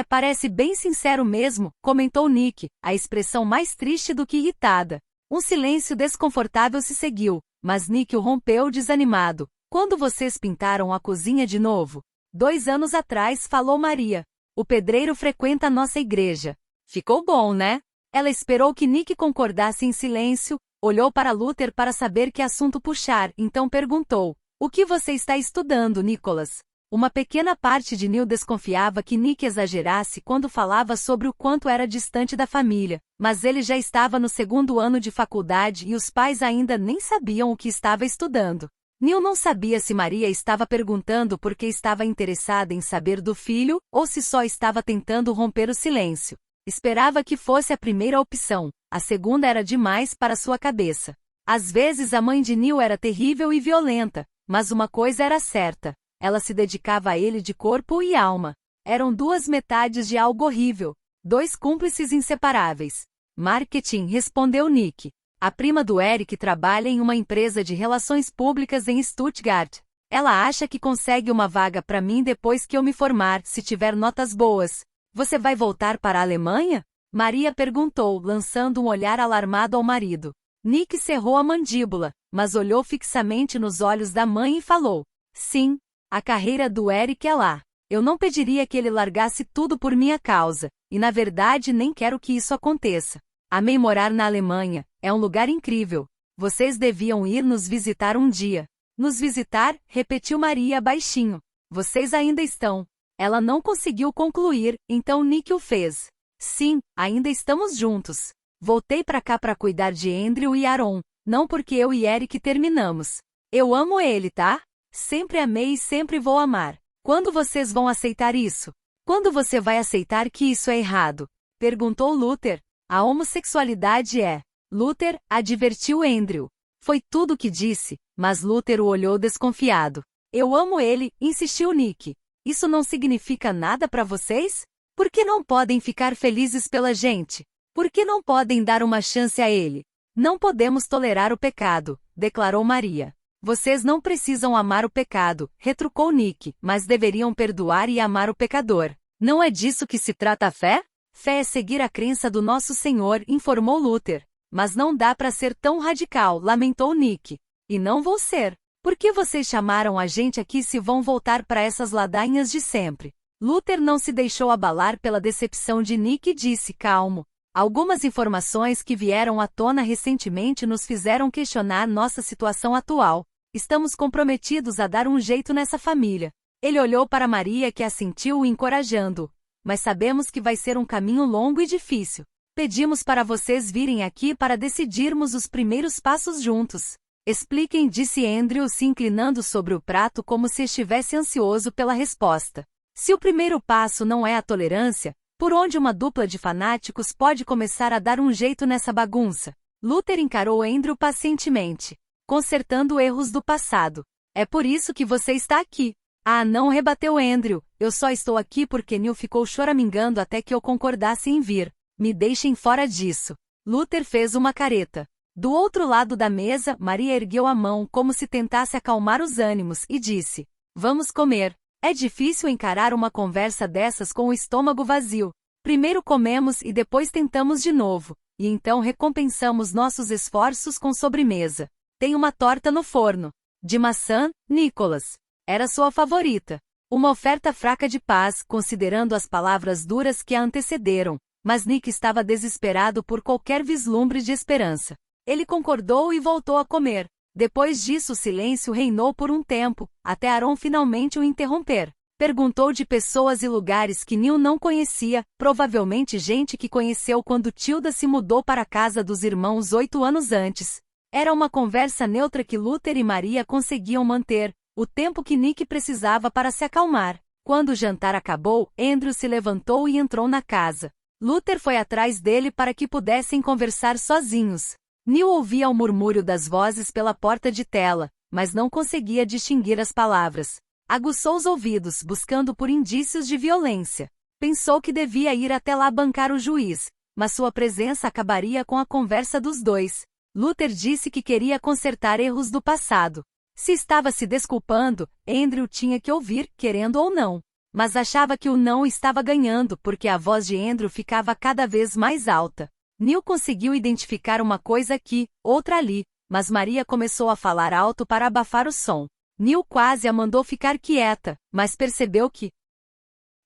Parece bem sincero mesmo, comentou Nick, a expressão mais triste do que irritada. Um silêncio desconfortável se seguiu, mas Nick o rompeu desanimado. Quando vocês pintaram a cozinha de novo? 2 anos atrás, falou Maria. O pedreiro frequenta nossa igreja. Ficou bom, né? Ela esperou que Nick concordasse em silêncio, olhou para Luther para saber que assunto puxar, então perguntou. O que você está estudando, Nicholas? Uma pequena parte de Neil desconfiava que Nick exagerasse quando falava sobre o quanto era distante da família, mas ele já estava no 2º ano de faculdade e os pais ainda nem sabiam o que estava estudando. Neil não sabia se Maria estava perguntando porque estava interessada em saber do filho, ou se só estava tentando romper o silêncio. Esperava que fosse a primeira opção, a segunda era demais para sua cabeça. Às vezes a mãe de Neil era terrível e violenta, mas uma coisa era certa, ela se dedicava a ele de corpo e alma. Eram 2 metades de algo horrível, 2 cúmplices inseparáveis. Marketing, respondeu Nick. A prima do Eric trabalha em uma empresa de relações públicas em Stuttgart. Ela acha que consegue uma vaga para mim depois que eu me formar, se tiver notas boas. Você vai voltar para a Alemanha? Maria perguntou, lançando um olhar alarmado ao marido. Nick cerrou a mandíbula, mas olhou fixamente nos olhos da mãe e falou. Sim, a carreira do Eric é lá. Eu não pediria que ele largasse tudo por minha causa, e na verdade nem quero que isso aconteça. Amei morar na Alemanha, é um lugar incrível. Vocês deviam ir nos visitar um dia. Nos visitar? Repetiu Maria baixinho. Vocês ainda estão. Ela não conseguiu concluir, então Nick o fez. Sim, ainda estamos juntos. Voltei para cá para cuidar de Andrew e Aaron, não porque eu e Eric terminamos. Eu amo ele, tá? Sempre amei e sempre vou amar. Quando vocês vão aceitar isso? Quando você vai aceitar que isso é errado? Perguntou Luther. A homossexualidade é. Luther, advertiu Andrew. Foi tudo o que disse, mas Luther o olhou desconfiado. Eu amo ele, insistiu Nick. Isso não significa nada para vocês? Por que não podem ficar felizes pela gente? Por que não podem dar uma chance a ele? Não podemos tolerar o pecado, declarou Maria. Vocês não precisam amar o pecado, retrucou Nick, mas deveriam perdoar e amar o pecador. Não é disso que se trata a fé? Fé é seguir a crença do nosso Senhor, informou Luther. Mas não dá para ser tão radical, lamentou Nick. E não vou ser. Por que vocês chamaram a gente aqui se vão voltar para essas ladainhas de sempre? Luther não se deixou abalar pela decepção de Nick e disse calmo. Algumas informações que vieram à tona recentemente nos fizeram questionar nossa situação atual. Estamos comprometidos a dar um jeito nessa família. Ele olhou para Maria, que assentiu, encorajando-o. Mas sabemos que vai ser um caminho longo e difícil. Pedimos para vocês virem aqui para decidirmos os primeiros passos juntos. Expliquem, disse Andrew, se inclinando sobre o prato como se estivesse ansioso pela resposta. Se o primeiro passo não é a tolerância, por onde uma dupla de fanáticos pode começar a dar um jeito nessa bagunça? Luther encarou Andrew pacientemente, consertando erros do passado. É por isso que você está aqui. Ah, não, rebateu Andrew. Eu só estou aqui porque Neil ficou choramingando até que eu concordasse em vir. Me deixem fora disso. Luther fez uma careta. Do outro lado da mesa, Maria ergueu a mão como se tentasse acalmar os ânimos e disse: Vamos comer. É difícil encarar uma conversa dessas com o estômago vazio. Primeiro comemos e depois tentamos de novo, e então recompensamos nossos esforços com sobremesa. Tem uma torta no forno. De maçã, Nicholas. Era sua favorita. Uma oferta fraca de paz, considerando as palavras duras que a antecederam, mas Nick estava desesperado por qualquer vislumbre de esperança. Ele concordou e voltou a comer. Depois disso, o silêncio reinou por um tempo, até Aaron finalmente o interromper. Perguntou de pessoas e lugares que Neil não conhecia, provavelmente gente que conheceu quando Tilda se mudou para a casa dos irmãos 8 anos antes. Era uma conversa neutra que Luther e Maria conseguiam manter, o tempo que Nick precisava para se acalmar. Quando o jantar acabou, Andrew se levantou e entrou na casa. Luther foi atrás dele para que pudessem conversar sozinhos. Neil ouvia o murmúrio das vozes pela porta de tela, mas não conseguia distinguir as palavras. Aguçou os ouvidos, buscando por indícios de violência. Pensou que devia ir até lá bancar o juiz, mas sua presença acabaria com a conversa dos dois. Luther disse que queria consertar erros do passado. Se estava se desculpando, Andrew tinha que ouvir, querendo ou não. Mas achava que o não estava ganhando porque a voz de Andrew ficava cada vez mais alta. Neil conseguiu identificar uma coisa aqui, outra ali, mas Maria começou a falar alto para abafar o som. Neil quase a mandou ficar quieta, mas percebeu que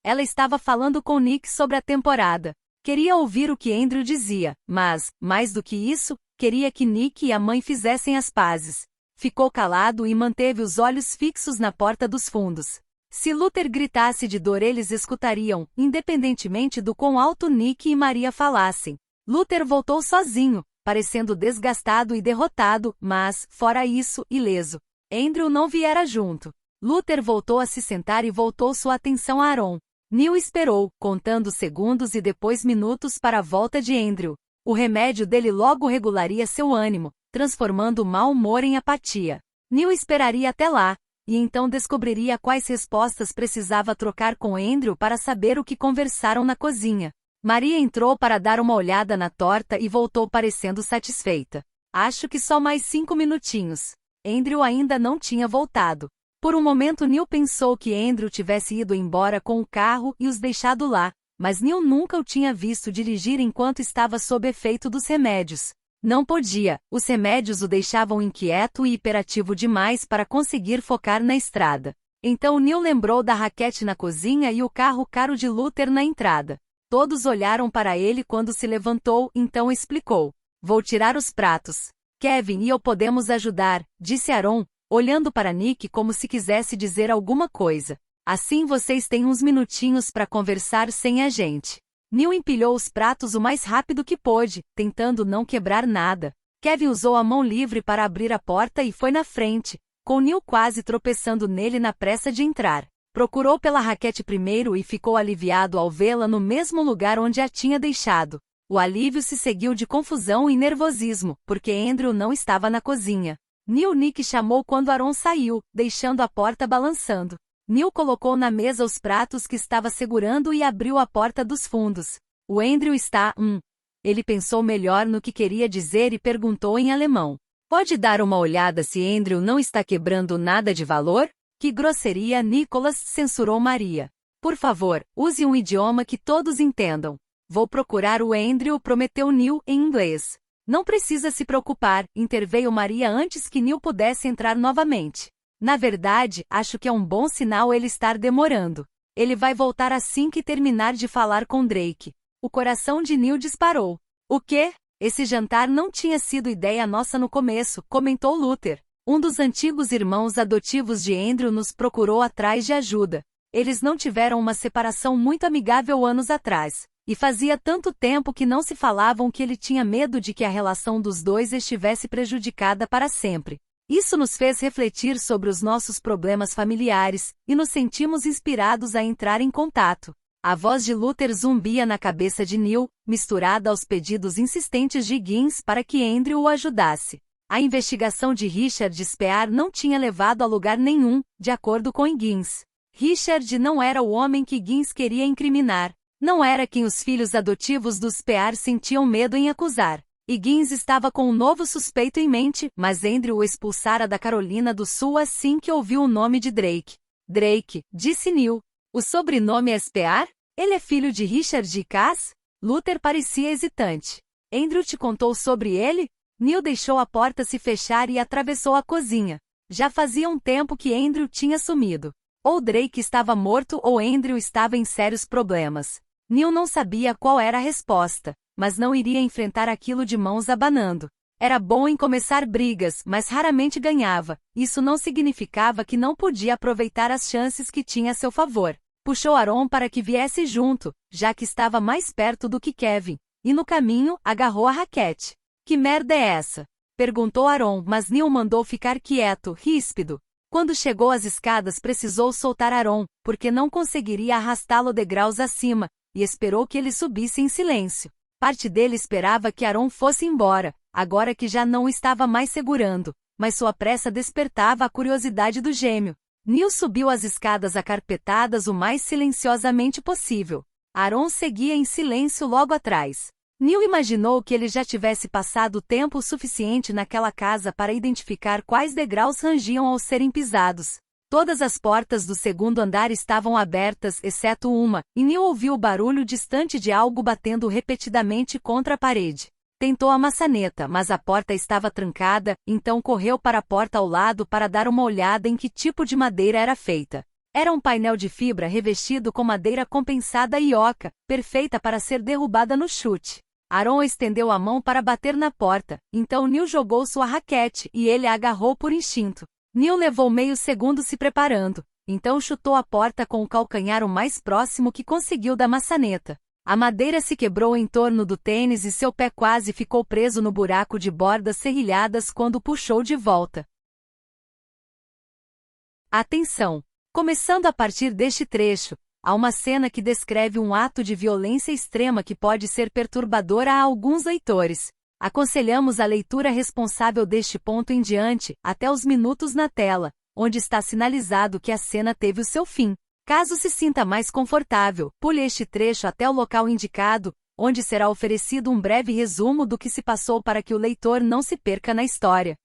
ela estava falando com Nick sobre a temporada. Queria ouvir o que Andrew dizia, mas, mais do que isso, queria que Nick e a mãe fizessem as pazes. Ficou calado e manteve os olhos fixos na porta dos fundos. Se Luther gritasse de dor, eles escutariam, independentemente do quão alto Nick e Maria falassem. Luther voltou sozinho, parecendo desgastado e derrotado, mas, fora isso, ileso. Andrew não viera junto. Luther voltou a se sentar e voltou sua atenção a Aaron. Neil esperou, contando segundos e depois minutos para a volta de Andrew. O remédio dele logo regularia seu ânimo, transformando o mau humor em apatia. Neil esperaria até lá, e então descobriria quais respostas precisava trocar com Andrew para saber o que conversaram na cozinha. Maria entrou para dar uma olhada na torta e voltou parecendo satisfeita. Acho que só mais 5 minutinhos. Andrew ainda não tinha voltado. Por um momento Neil pensou que Andrew tivesse ido embora com o carro e os deixado lá, mas Neil nunca o tinha visto dirigir enquanto estava sob efeito dos remédios. Não podia, os remédios o deixavam inquieto e hiperativo demais para conseguir focar na estrada. Então Neil lembrou da raquete na cozinha e o carro caro de Luther na entrada. Todos olharam para ele quando se levantou, então explicou. Vou tirar os pratos. Kevin e eu podemos ajudar, disse Aaron, olhando para Nick como se quisesse dizer alguma coisa. Assim vocês têm uns minutinhos para conversar sem a gente. Neil empilhou os pratos o mais rápido que pôde, tentando não quebrar nada. Kevin usou a mão livre para abrir a porta e foi na frente, com Neil quase tropeçando nele na pressa de entrar. Procurou pela raquete primeiro e ficou aliviado ao vê-la no mesmo lugar onde a tinha deixado. O alívio se seguiu de confusão e nervosismo, porque Andrew não estava na cozinha. Nick chamou quando Aaron saiu, deixando a porta balançando. Neil colocou na mesa os pratos que estava segurando e abriu a porta dos fundos. O Andrew está... Ele pensou melhor no que queria dizer e perguntou em alemão. Pode dar uma olhada se Andrew não está quebrando nada de valor? Que grosseria, Nicholas, censurou Maria. Por favor, use um idioma que todos entendam. Vou procurar o Andrew, prometeu Neil em inglês. Não precisa se preocupar, interveio Maria antes que Neil pudesse entrar novamente. Na verdade, acho que é um bom sinal ele estar demorando. Ele vai voltar assim que terminar de falar com Drake. O coração de Neil disparou. O quê? Esse jantar não tinha sido ideia nossa no começo, comentou Luther. Um dos antigos irmãos adotivos de Andrew nos procurou atrás de ajuda. Eles não tiveram uma separação muito amigável anos atrás. E fazia tanto tempo que não se falavam que ele tinha medo de que a relação dos dois estivesse prejudicada para sempre. Isso nos fez refletir sobre os nossos problemas familiares, e nos sentimos inspirados a entrar em contato. A voz de Luther zumbia na cabeça de Neil, misturada aos pedidos insistentes de Higgins para que Andrew o ajudasse. A investigação de Richard Spear não tinha levado a lugar nenhum, de acordo com Higgins. Richard não era o homem que Higgins queria incriminar. Não era quem os filhos adotivos dos Spear sentiam medo em acusar. Higgins estava com um novo suspeito em mente, mas Andrew o expulsara da Carolina do Sul assim que ouviu o nome de Drake. Drake, disse Neil. O sobrenome é Spear? Ele é filho de Richard e Cass? Luther parecia hesitante. Andrew te contou sobre ele? Neil deixou a porta se fechar e atravessou a cozinha. Já fazia um tempo que Andrew tinha sumido. Ou Drake estava morto ou Andrew estava em sérios problemas. Neil não sabia qual era a resposta, mas não iria enfrentar aquilo de mãos abanando. Era bom em começar brigas, mas raramente ganhava. Isso não significava que não podia aproveitar as chances que tinha a seu favor. Puxou Aaron para que viesse junto, já que estava mais perto do que Kevin, e no caminho, agarrou a raquete. Que merda é essa? Perguntou Aaron, mas Neil mandou ficar quieto, ríspido. Quando chegou às escadas precisou soltar Aaron, porque não conseguiria arrastá-lo degraus acima, e esperou que ele subisse em silêncio. Parte dele esperava que Aaron fosse embora, agora que já não o estava mais segurando, mas sua pressa despertava a curiosidade do gêmeo. Neil subiu as escadas acarpetadas o mais silenciosamente possível. Aaron seguia em silêncio logo atrás. Neil imaginou que ele já tivesse passado tempo suficiente naquela casa para identificar quais degraus rangiam ao serem pisados. Todas as portas do segundo andar estavam abertas, exceto uma, e Neil ouviu o barulho distante de algo batendo repetidamente contra a parede. Tentou a maçaneta, mas a porta estava trancada, então correu para a porta ao lado para dar uma olhada em que tipo de madeira era feita. Era um painel de fibra revestido com madeira compensada e oca, perfeita para ser derrubada no chute. Aaron estendeu a mão para bater na porta, então Neil jogou sua raquete e ele a agarrou por instinto. Neil levou meio segundo se preparando, então chutou a porta com o calcanhar o mais próximo que conseguiu da maçaneta. A madeira se quebrou em torno do tênis e seu pé quase ficou preso no buraco de bordas serrilhadas quando puxou de volta. Atenção! Começando a partir deste trecho, há uma cena que descreve um ato de violência extrema que pode ser perturbadora a alguns leitores. Aconselhamos a leitura responsável deste ponto em diante, até os minutos na tela, onde está sinalizado que a cena teve o seu fim. Caso se sinta mais confortável, pule este trecho até o local indicado, onde será oferecido um breve resumo do que se passou para que o leitor não se perca na história.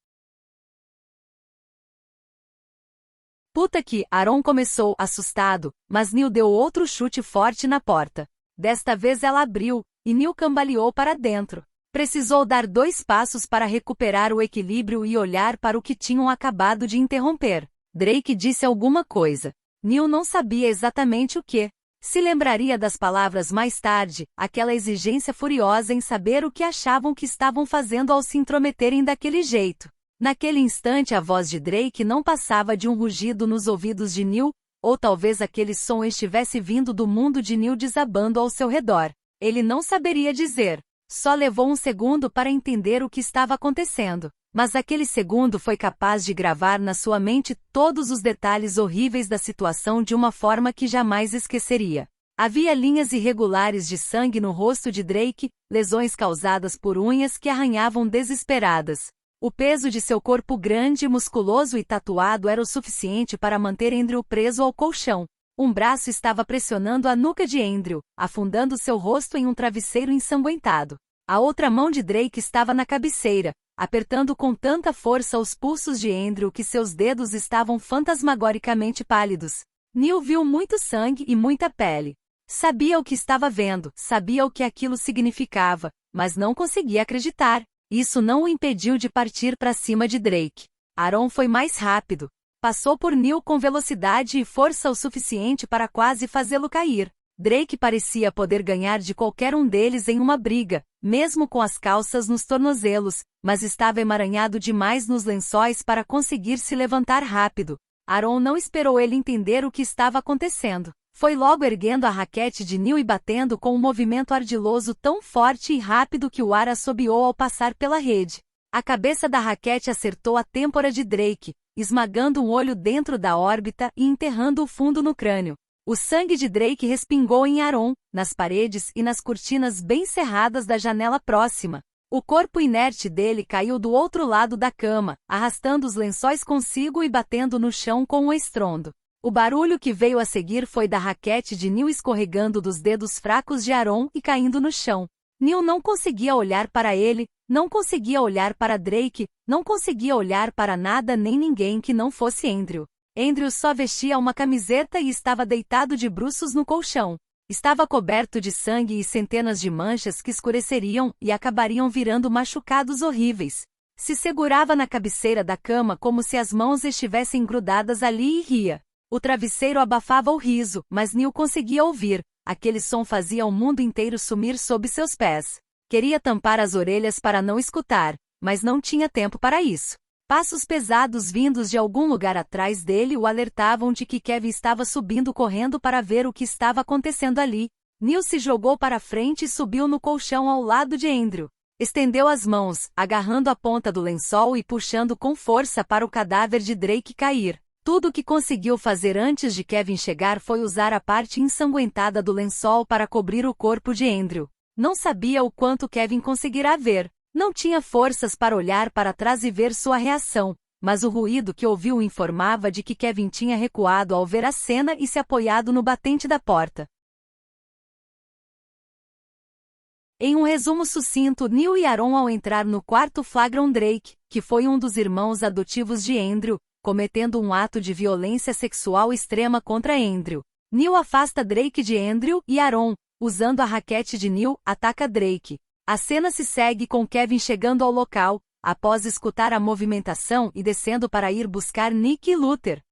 Puta que, Aaron começou, assustado, mas Neil deu outro chute forte na porta. Desta vez ela abriu, e Neil cambaleou para dentro. Precisou dar 2 passos para recuperar o equilíbrio e olhar para o que tinham acabado de interromper. Drake disse alguma coisa. Neil não sabia exatamente o que. Se lembraria das palavras mais tarde, aquela exigência furiosa em saber o que achavam que estavam fazendo ao se intrometerem daquele jeito. Naquele instante a voz de Drake não passava de um rugido nos ouvidos de Neil, ou talvez aquele som estivesse vindo do mundo de Neil desabando ao seu redor. Ele não saberia dizer. Só levou um segundo para entender o que estava acontecendo. Mas aquele segundo foi capaz de gravar na sua mente todos os detalhes horríveis da situação de uma forma que jamais esqueceria. Havia linhas irregulares de sangue no rosto de Drake, lesões causadas por unhas que arranhavam desesperadas. O peso de seu corpo grande, musculoso e tatuado era o suficiente para manter Andrew preso ao colchão. Um braço estava pressionando a nuca de Andrew, afundando seu rosto em um travesseiro ensanguentado. A outra mão de Drake estava na cabeceira, apertando com tanta força os pulsos de Andrew que seus dedos estavam fantasmagoricamente pálidos. Neil viu muito sangue e muita pele. Sabia o que estava vendo, sabia o que aquilo significava, mas não conseguia acreditar. Isso não o impediu de partir para cima de Drake. Aaron foi mais rápido. Passou por Neil com velocidade e força o suficiente para quase fazê-lo cair. Drake parecia poder ganhar de qualquer um deles em uma briga, mesmo com as calças nos tornozelos, mas estava emaranhado demais nos lençóis para conseguir se levantar rápido. Aaron não esperou ele entender o que estava acontecendo. Foi logo erguendo a raquete de Neil e batendo com um movimento ardiloso tão forte e rápido que o ar assobiou ao passar pela rede. A cabeça da raquete acertou a têmpora de Drake, esmagando um olho dentro da órbita e enterrando o fundo no crânio. O sangue de Drake respingou em Aaron, nas paredes e nas cortinas bem cerradas da janela próxima. O corpo inerte dele caiu do outro lado da cama, arrastando os lençóis consigo e batendo no chão com um estrondo. O barulho que veio a seguir foi da raquete de Neil escorregando dos dedos fracos de Aaron e caindo no chão. Neil não conseguia olhar para ele, não conseguia olhar para Drake, não conseguia olhar para nada nem ninguém que não fosse Andrew. Andrew só vestia uma camiseta e estava deitado de bruços no colchão. Estava coberto de sangue e centenas de manchas que escureceriam e acabariam virando machucados horríveis. Se segurava na cabeceira da cama como se as mãos estivessem grudadas ali e ria. O travesseiro abafava o riso, mas Neil conseguia ouvir. Aquele som fazia o mundo inteiro sumir sob seus pés. Queria tampar as orelhas para não escutar, mas não tinha tempo para isso. Passos pesados vindos de algum lugar atrás dele o alertavam de que Kevin estava subindo correndo para ver o que estava acontecendo ali. Neil se jogou para frente e subiu no colchão ao lado de Andrew. Estendeu as mãos, agarrando a ponta do lençol e puxando com força para o cadáver de Drake cair. Tudo o que conseguiu fazer antes de Kevin chegar foi usar a parte ensanguentada do lençol para cobrir o corpo de Andrew. Não sabia o quanto Kevin conseguirá ver. Não tinha forças para olhar para trás e ver sua reação, mas o ruído que ouviu informava de que Kevin tinha recuado ao ver a cena e se apoiado no batente da porta. Em um resumo sucinto, Neil e Aaron ao entrar no quarto flagram Drake, que foi um dos irmãos adotivos de Andrew, cometendo um ato de violência sexual extrema contra Andrew. Neil afasta Drake de Andrew e Aaron, usando a raquete de Neil, ataca Drake. A cena se segue com Kevin chegando ao local, após escutar a movimentação e descendo para ir buscar Nick e Luther.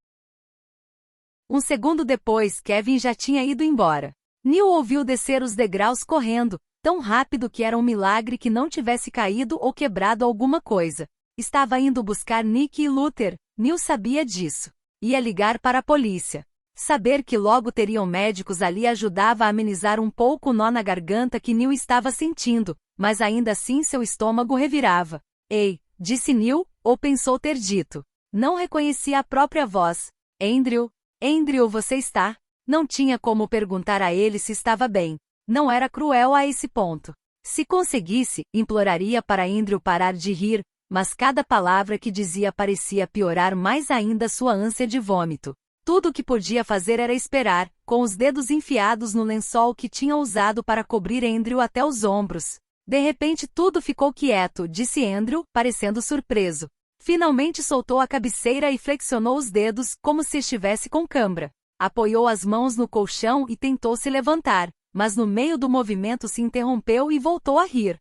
Um segundo depois, Kevin já tinha ido embora. Neil ouviu descer os degraus correndo, tão rápido que era um milagre que não tivesse caído ou quebrado alguma coisa. Estava indo buscar Nick e Luther. Neil sabia disso. Ia ligar para a polícia. Saber que logo teriam médicos ali ajudava a amenizar um pouco o nó na garganta que Neil estava sentindo, mas ainda assim seu estômago revirava. Ei, disse Neil, ou pensou ter dito. Não reconhecia a própria voz. Andrew? Andrew, você está? Não tinha como perguntar a ele se estava bem. Não era cruel a esse ponto. Se conseguisse, imploraria para Andrew parar de rir, mas cada palavra que dizia parecia piorar mais ainda sua ânsia de vômito. Tudo o que podia fazer era esperar, com os dedos enfiados no lençol que tinha usado para cobrir Andrew até os ombros. De repente tudo ficou quieto, disse Andrew, parecendo surpreso. Finalmente soltou a cabeceira e flexionou os dedos, como se estivesse com cãibra. Apoiou as mãos no colchão e tentou se levantar, mas no meio do movimento se interrompeu e voltou a rir.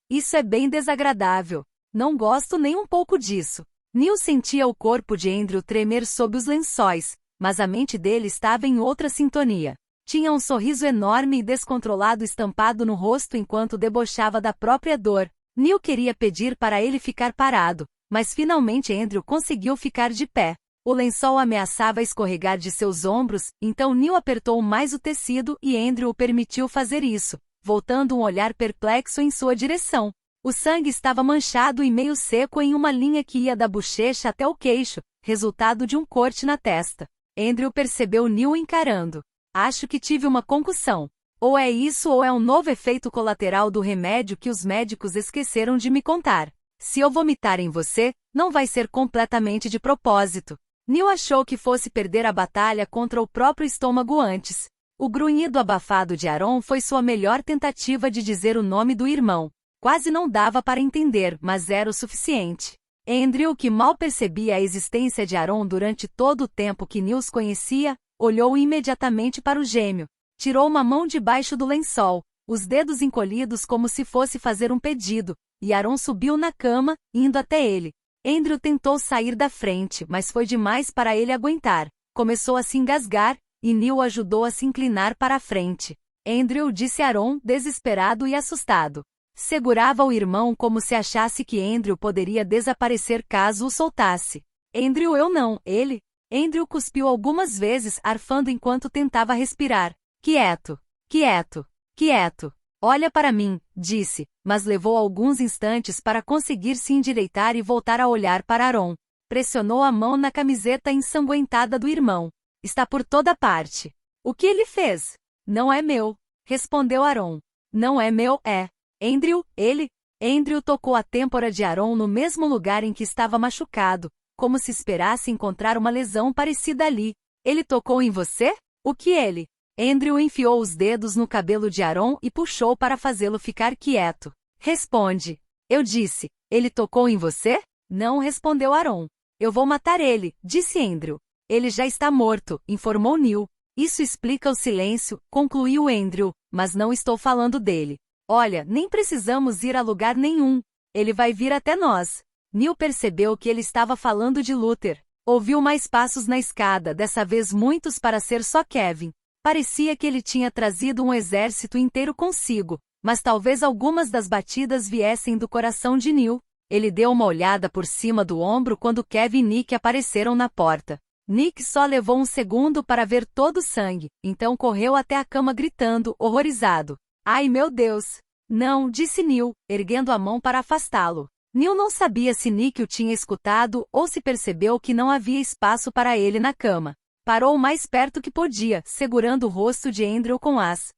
Isso é bem desagradável. Não gosto nem um pouco disso. Neil sentia o corpo de Andrew tremer sob os lençóis, mas a mente dele estava em outra sintonia. Tinha um sorriso enorme e descontrolado estampado no rosto enquanto debochava da própria dor. Neil queria pedir para ele ficar parado, mas finalmente Andrew conseguiu ficar de pé. O lençol ameaçava escorregar de seus ombros, então Neil apertou mais o tecido e Andrew o permitiu fazer isso, voltando um olhar perplexo em sua direção. O sangue estava manchado e meio seco em uma linha que ia da bochecha até o queixo, resultado de um corte na testa. Andrew percebeu Neil encarando. Acho que tive uma concussão. Ou é isso ou é um novo efeito colateral do remédio que os médicos esqueceram de me contar. Se eu vomitar em você, não vai ser completamente de propósito. Neil achou que fosse perder a batalha contra o próprio estômago antes. O grunhido abafado de Aaron foi sua melhor tentativa de dizer o nome do irmão. Quase não dava para entender, mas era o suficiente. Andrew, que mal percebia a existência de Aaron durante todo o tempo que Neil os conhecia, olhou imediatamente para o gêmeo. Tirou uma mão debaixo do lençol, os dedos encolhidos como se fosse fazer um pedido, e Aaron subiu na cama, indo até ele. Andrew tentou sair da frente, mas foi demais para ele aguentar. Começou a se engasgar, e Neil ajudou a se inclinar para a frente. Andrew, disse Aaron, desesperado e assustado. Segurava o irmão como se achasse que Andrew poderia desaparecer caso o soltasse. Andrew, eu não, ele. Andrew cuspiu algumas vezes, arfando enquanto tentava respirar. Quieto, quieto, quieto. Olha para mim, disse, mas levou alguns instantes para conseguir se endireitar e voltar a olhar para Aaron. Pressionou a mão na camiseta ensanguentada do irmão. Está por toda parte. O que ele fez? Não é meu, respondeu Aaron. Não é meu, é. Andrew, ele? Andrew tocou a têmpora de Aaron no mesmo lugar em que estava machucado, como se esperasse encontrar uma lesão parecida ali. Ele tocou em você? O que ele? Andrew enfiou os dedos no cabelo de Aaron e puxou para fazê-lo ficar quieto. Responde. Eu disse, ele tocou em você? Não, respondeu Aaron. Eu vou matar ele, disse Andrew. Ele já está morto, informou Neil. Isso explica o silêncio, concluiu Andrew, mas não estou falando dele. Olha, nem precisamos ir a lugar nenhum. Ele vai vir até nós. Neil percebeu que ele estava falando de Luther. Ouviu mais passos na escada, dessa vez muitos para ser só Kevin. Parecia que ele tinha trazido um exército inteiro consigo, mas talvez algumas das batidas viessem do coração de Neil. Ele deu uma olhada por cima do ombro quando Kevin e Nick apareceram na porta. Nick só levou um segundo para ver todo o sangue, então correu até a cama gritando, horrorizado. Ai meu Deus! Não, disse Neil, erguendo a mão para afastá-lo. Neil não sabia se Nick o tinha escutado ou se percebeu que não havia espaço para ele na cama. Parou o mais perto que podia, segurando o rosto de Andrew com as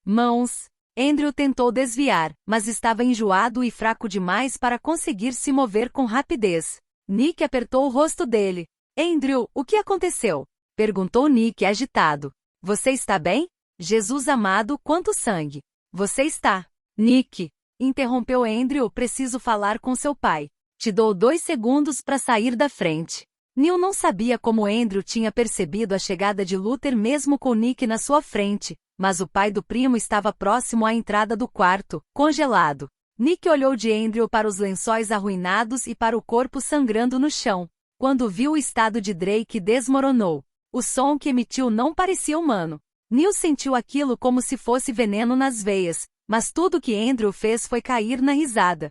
mãos. Andrew tentou desviar, mas estava enjoado e fraco demais para conseguir se mover com rapidez. Nick apertou o rosto dele. Andrew, o que aconteceu? Perguntou Nick agitado. Você está bem? Jesus amado, quanto sangue! Você está. Nick, interrompeu Andrew, preciso falar com seu pai. Te dou 2 segundos para sair da frente. Neil não sabia como Andrew tinha percebido a chegada de Luther mesmo com Nick na sua frente, mas o pai do primo estava próximo à entrada do quarto, congelado. Nick olhou de Andrew para os lençóis arruinados e para o corpo sangrando no chão. Quando viu o estado de Drake, desmoronou. O som que emitiu não parecia humano. Neil sentiu aquilo como se fosse veneno nas veias, mas tudo que Andrew fez foi cair na risada.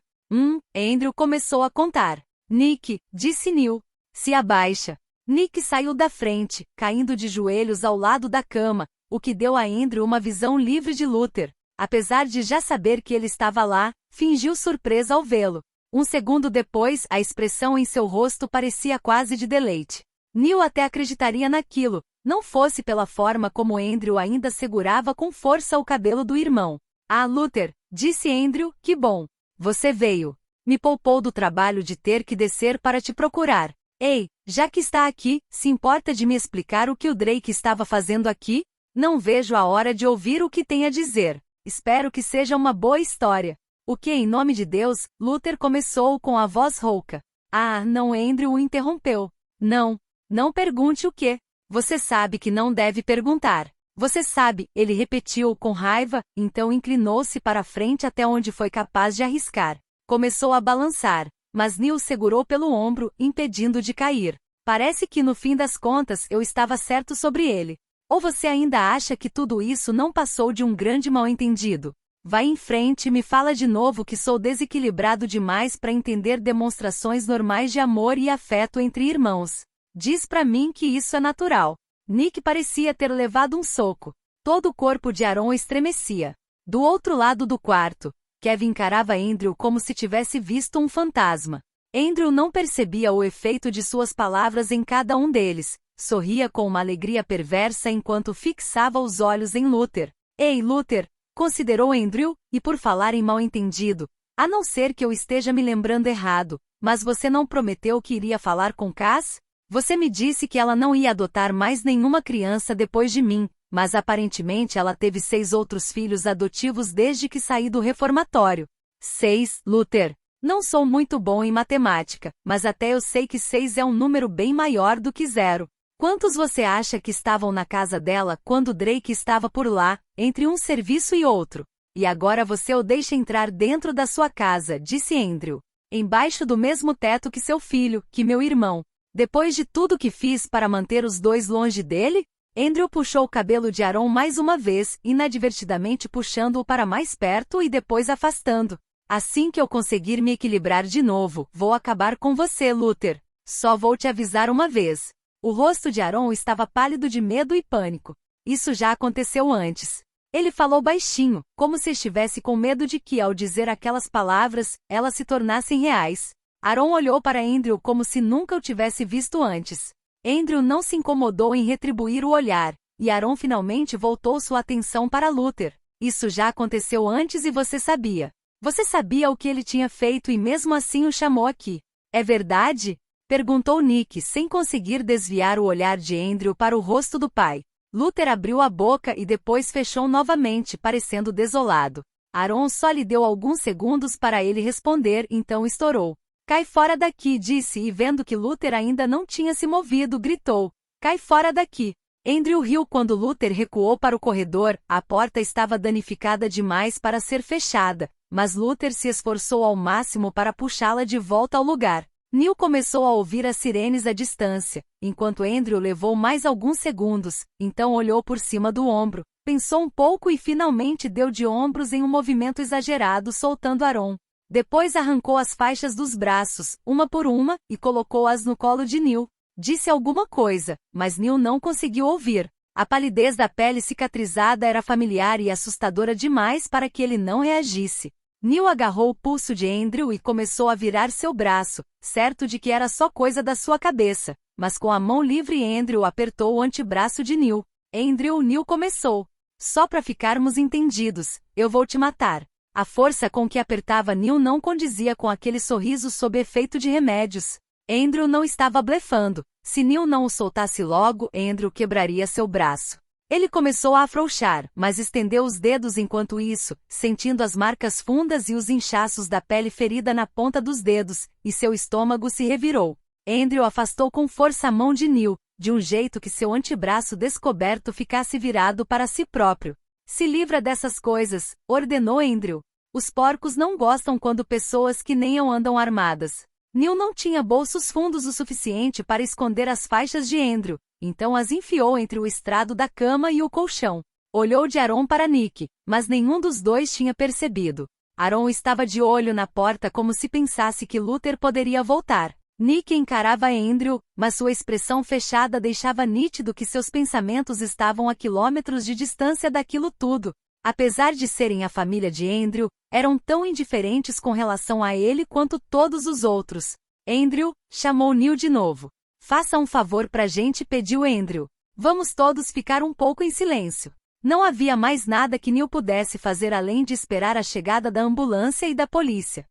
Andrew começou a contar. Nick, disse Neil, se abaixa. Nick saiu da frente, caindo de joelhos ao lado da cama, o que deu a Andrew uma visão livre de Luther. Apesar de já saber que ele estava lá, fingiu surpresa ao vê-lo. Um segundo depois, a expressão em seu rosto parecia quase de deleite. Neil até acreditaria naquilo, não fosse pela forma como Andrew ainda segurava com força o cabelo do irmão. Ah, Luther, disse Andrew, que bom. Você veio. Me poupou do trabalho de ter que descer para te procurar. Ei, já que está aqui, se importa de me explicar o que o Drake estava fazendo aqui? Não vejo a hora de ouvir o que tem a dizer. Espero que seja uma boa história. O que, em nome de Deus? Luther começou com a voz rouca. Ah, não, Andrew o interrompeu. Não, não pergunte o que. Você sabe que não deve perguntar. Você sabe, ele repetiu com raiva, então inclinou-se para a frente até onde foi capaz de arriscar. Começou a balançar, mas Neil segurou pelo ombro, impedindo de cair. Parece que no fim das contas eu estava certo sobre ele. Ou você ainda acha que tudo isso não passou de um grande mal-entendido? Vai em frente e me fala de novo que sou desequilibrado demais para entender demonstrações normais de amor e afeto entre irmãos. Diz para mim que isso é natural. Nick parecia ter levado um soco. Todo o corpo de Aaron estremecia. Do outro lado do quarto, Kevin encarava Andrew como se tivesse visto um fantasma. Andrew não percebia o efeito de suas palavras em cada um deles. Sorria com uma alegria perversa enquanto fixava os olhos em Luther. Ei, Luther! Considerou Andrew, e por falar em mal-entendido, a não ser que eu esteja me lembrando errado, mas você não prometeu que iria falar com Cass? Você me disse que ela não ia adotar mais nenhuma criança depois de mim, mas aparentemente ela teve 6 outros filhos adotivos desde que saí do reformatório. 6, Luther. Não sou muito bom em matemática, mas até eu sei que 6 é um número bem maior do que 0. Quantos você acha que estavam na casa dela quando Drake estava por lá, entre um serviço e outro? E agora você o deixa entrar dentro da sua casa, disse Andrew. Embaixo do mesmo teto que seu filho, que meu irmão. Depois de tudo que fiz para manter os 2 longe dele? Andrew puxou o cabelo de Aaron mais uma vez, inadvertidamente puxando-o para mais perto e depois afastando. Assim que eu conseguir me equilibrar de novo, vou acabar com você, Luther. Só vou te avisar uma vez. O rosto de Aaron estava pálido de medo e pânico. Isso já aconteceu antes. Ele falou baixinho, como se estivesse com medo de que, ao dizer aquelas palavras, elas se tornassem reais. Aaron olhou para Andrew como se nunca o tivesse visto antes. Andrew não se incomodou em retribuir o olhar, e Aaron finalmente voltou sua atenção para Luther. Isso já aconteceu antes e você sabia. Você sabia o que ele tinha feito e mesmo assim o chamou aqui. É verdade? Perguntou Nick sem conseguir desviar o olhar de Andrew para o rosto do pai. Luther abriu a boca e depois fechou novamente, parecendo desolado. Aaron só lhe deu alguns segundos para ele responder, então estourou. Cai fora daqui, disse e vendo que Luther ainda não tinha se movido, gritou. Cai fora daqui. Andrew riu quando Luther recuou para o corredor, a porta estava danificada demais para ser fechada, mas Luther se esforçou ao máximo para puxá-la de volta ao lugar. Neil começou a ouvir as sirenes à distância, enquanto Andrew levou mais alguns segundos, então olhou por cima do ombro, pensou um pouco e finalmente deu de ombros em um movimento exagerado soltando Aaron. Depois arrancou as faixas dos braços, uma por uma, e colocou-as no colo de Neil. Disse alguma coisa, mas Neil não conseguiu ouvir. A palidez da pele cicatrizada era familiar e assustadora demais para que ele não reagisse. Neil agarrou o pulso de Andrew e começou a virar seu braço, certo de que era só coisa da sua cabeça, mas com a mão livre Andrew apertou o antebraço de Neil. Neil começou. Só para ficarmos entendidos, eu vou te matar. A força com que apertava Neil não condizia com aquele sorriso sob efeito de remédios. Andrew não estava blefando. Se Neil não o soltasse logo, Andrew quebraria seu braço. Ele começou a afrouxar, mas estendeu os dedos enquanto isso, sentindo as marcas fundas e os inchaços da pele ferida na ponta dos dedos, e seu estômago se revirou. Andrew afastou com força a mão de Neil, de um jeito que seu antebraço descoberto ficasse virado para si próprio. Se livra dessas coisas, ordenou Andrew. Os porcos não gostam quando pessoas que nem eu andam armadas. Neil não tinha bolsos fundos o suficiente para esconder as faixas de Andrew, então as enfiou entre o estrado da cama e o colchão. Olhou de Aaron para Nick, mas nenhum dos dois tinha percebido. Aaron estava de olho na porta como se pensasse que Luther poderia voltar. Nick encarava Andrew, mas sua expressão fechada deixava nítido que seus pensamentos estavam a quilômetros de distância daquilo tudo. Apesar de serem a família de Andrew, eram tão indiferentes com relação a ele quanto todos os outros. Andrew, chamou Neil de novo. Faça um favor pra gente, pediu Andrew. Vamos todos ficar um pouco em silêncio. Não havia mais nada que Neil pudesse fazer além de esperar a chegada da ambulância e da polícia.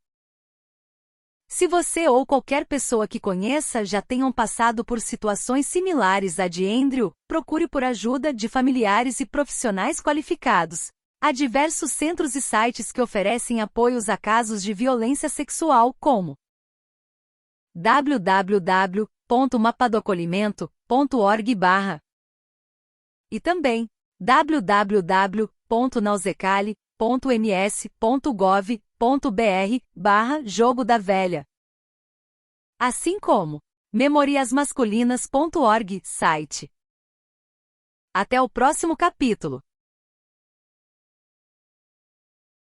Se você ou qualquer pessoa que conheça já tenham passado por situações similares à de Andrew, procure por ajuda de familiares e profissionais qualificados. Há diversos centros e sites que oferecem apoios a casos de violência sexual, como www.mapadoacolhimento.org/ e também www.nausecali.ms.gov.br/Jogo da Velha. Assim como memoriasmasculinas.org site. Até o próximo capítulo.